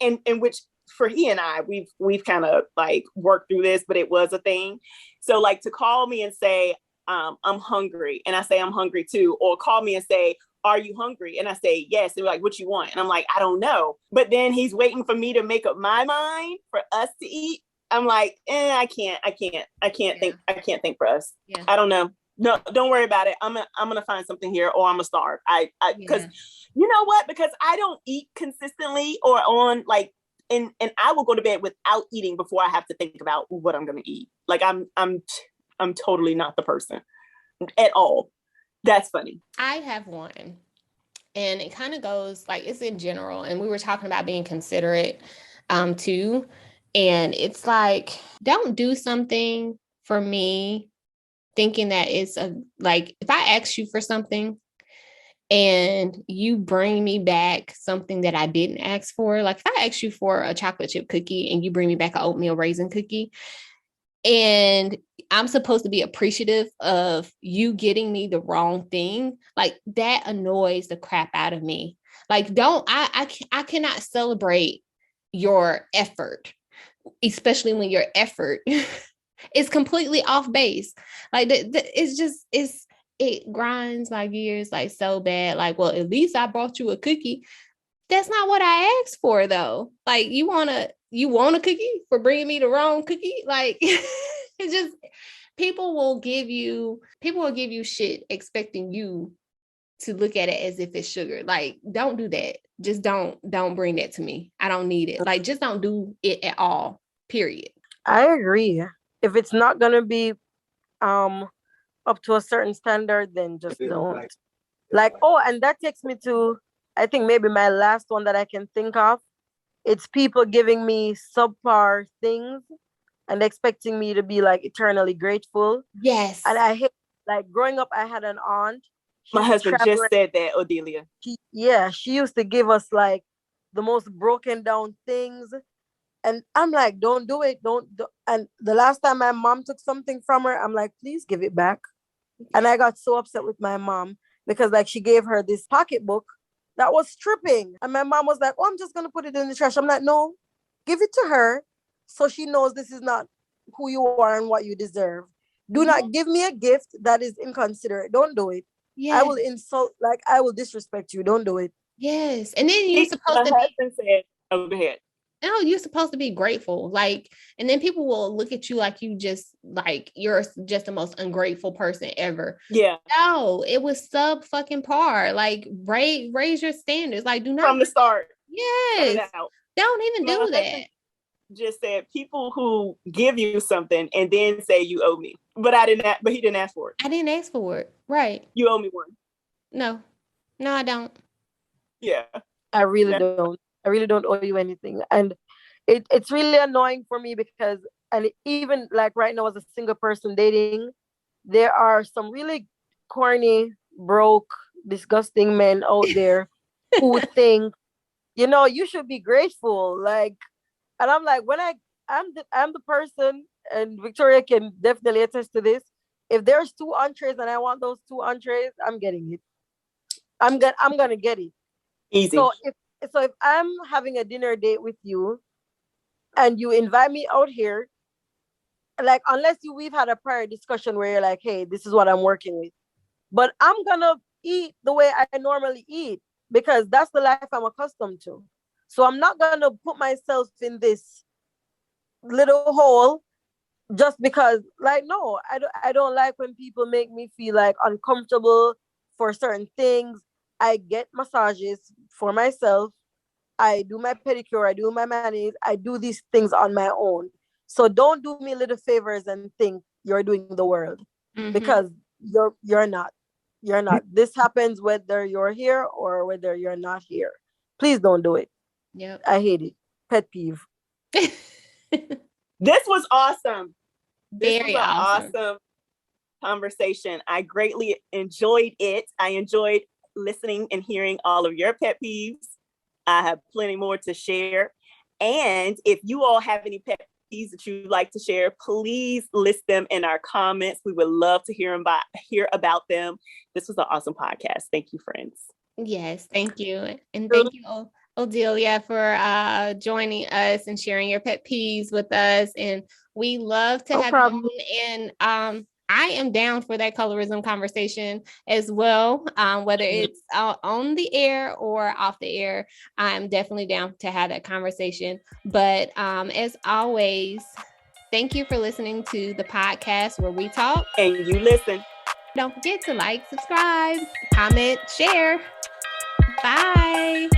and which for he and I, we've kind of like worked through this, but it was a thing. So like to call me and say, I'm hungry. And I say, I'm hungry too. Or call me and say, are you hungry? And I say, yes. And they're like, what you want? And I'm like, I don't know. But then he's waiting for me to make up my mind for us to eat. I'm like, I can't think for us. Yeah. I don't know. No, don't worry about it. I'm gonna find something here, or I'm gonna starve. Because you know what? Because I don't eat consistently or on like, and I will go to bed without eating before I have to think about what I'm gonna eat. Like I'm totally not the person at all. That's funny. I have one, and it kind of goes like, it's in general, and we were talking about being considerate too, and it's like, don't do something for me thinking that it's like, if I ask you for something and you bring me back something that I didn't ask for, like if I ask you for a chocolate chip cookie and you bring me back an oatmeal raisin cookie, and I'm supposed to be appreciative of you getting me the wrong thing, like that annoys the crap out of me. Like, I cannot celebrate your effort, especially when your effort is completely off base. Like it grinds my gears like so bad. Like, well, at least I brought you a cookie. That's not what I asked for though. Like, you want a cookie for bringing me the wrong cookie? Like, it's just, people will give you shit expecting you to look at it as if it's sugar. Like, don't do that. Just don't bring that to me. I don't need it. Like, just don't do it at all. Period. I agree. If it's not gonna be up to a certain standard, then just don't. Like, oh, and that takes me to, I think maybe my last one that I can think of. It's people giving me subpar things and expecting me to be like eternally grateful. Yes. And I hate, like, growing up, I had an aunt. My husband just said that, Odelia. She used to give us like the most broken down things. And I'm like, don't do it. Don't. And the last time my mom took something from her, I'm like, please give it back. And I got so upset with my mom because like she gave her this pocketbook that was stripping. And my mom was like, oh, I'm just going to put it in the trash. I'm like, no, give it to her so she knows this is not who you are and what you deserve. Do not give me a gift that is inconsiderate. Don't do it. Yes. I will insult, like I will disrespect you. Don't do it. Yes. And then you're supposed to be... said, oh, go ahead. No, you're supposed to be grateful. Like, and then people will look at you like you just, like, you're just the most ungrateful person ever. Yeah. No, it was sub fucking par. Like, raise your standards. Like, do not. From the start. Yes. Don't even do that. Just said people who give you something and then say you owe me. But he didn't ask for it. I didn't ask for it. Right. You owe me one. No, I don't. Yeah. I really don't. I really don't owe you anything. And it's really annoying for me because, and even like right now as a single person dating, there are some really corny, broke, disgusting men out there who think, you should be grateful. Like, and I'm like, when I'm the person, and Victoria can definitely attest to this. If there's 2 entrees and I want those 2 entrees, I'm getting it. I'm gonna get it. Easy. So if I'm having a dinner date with you and you invite me out here, like, unless we've had a prior discussion where you're like, hey, this is what I'm working with, but I'm gonna eat the way I normally eat because that's the life I'm accustomed to. So I'm not gonna put myself in this little hole just because, like, no, I don't like when people make me feel like uncomfortable for certain things. I get massages for myself. I do my pedicure. I do my manis. I do these things on my own. So don't do me little favors and think you're doing the world because you're not. You're not. This happens whether you're here or whether you're not here. Please don't do it. Yep. I hate it. Pet peeve. This was awesome. Very awesome. conversation. I greatly enjoyed it. I enjoyed listening and hearing all of your pet peeves. I have plenty more to share. And if you all have any pet peeves that you'd like to share, please list them in our comments. We would love to hear about them. This was an awesome podcast. Thank you, friends. Yes, thank you. And thank you, Odelia, for joining us and sharing your pet peeves with us. And we love to have you on. And I am down for that colorism conversation as well, whether it's on the air or off the air. I'm definitely down to have that conversation. But as always, thank you for listening to the podcast where we talk and you listen. Don't forget to like, subscribe, comment, share. Bye.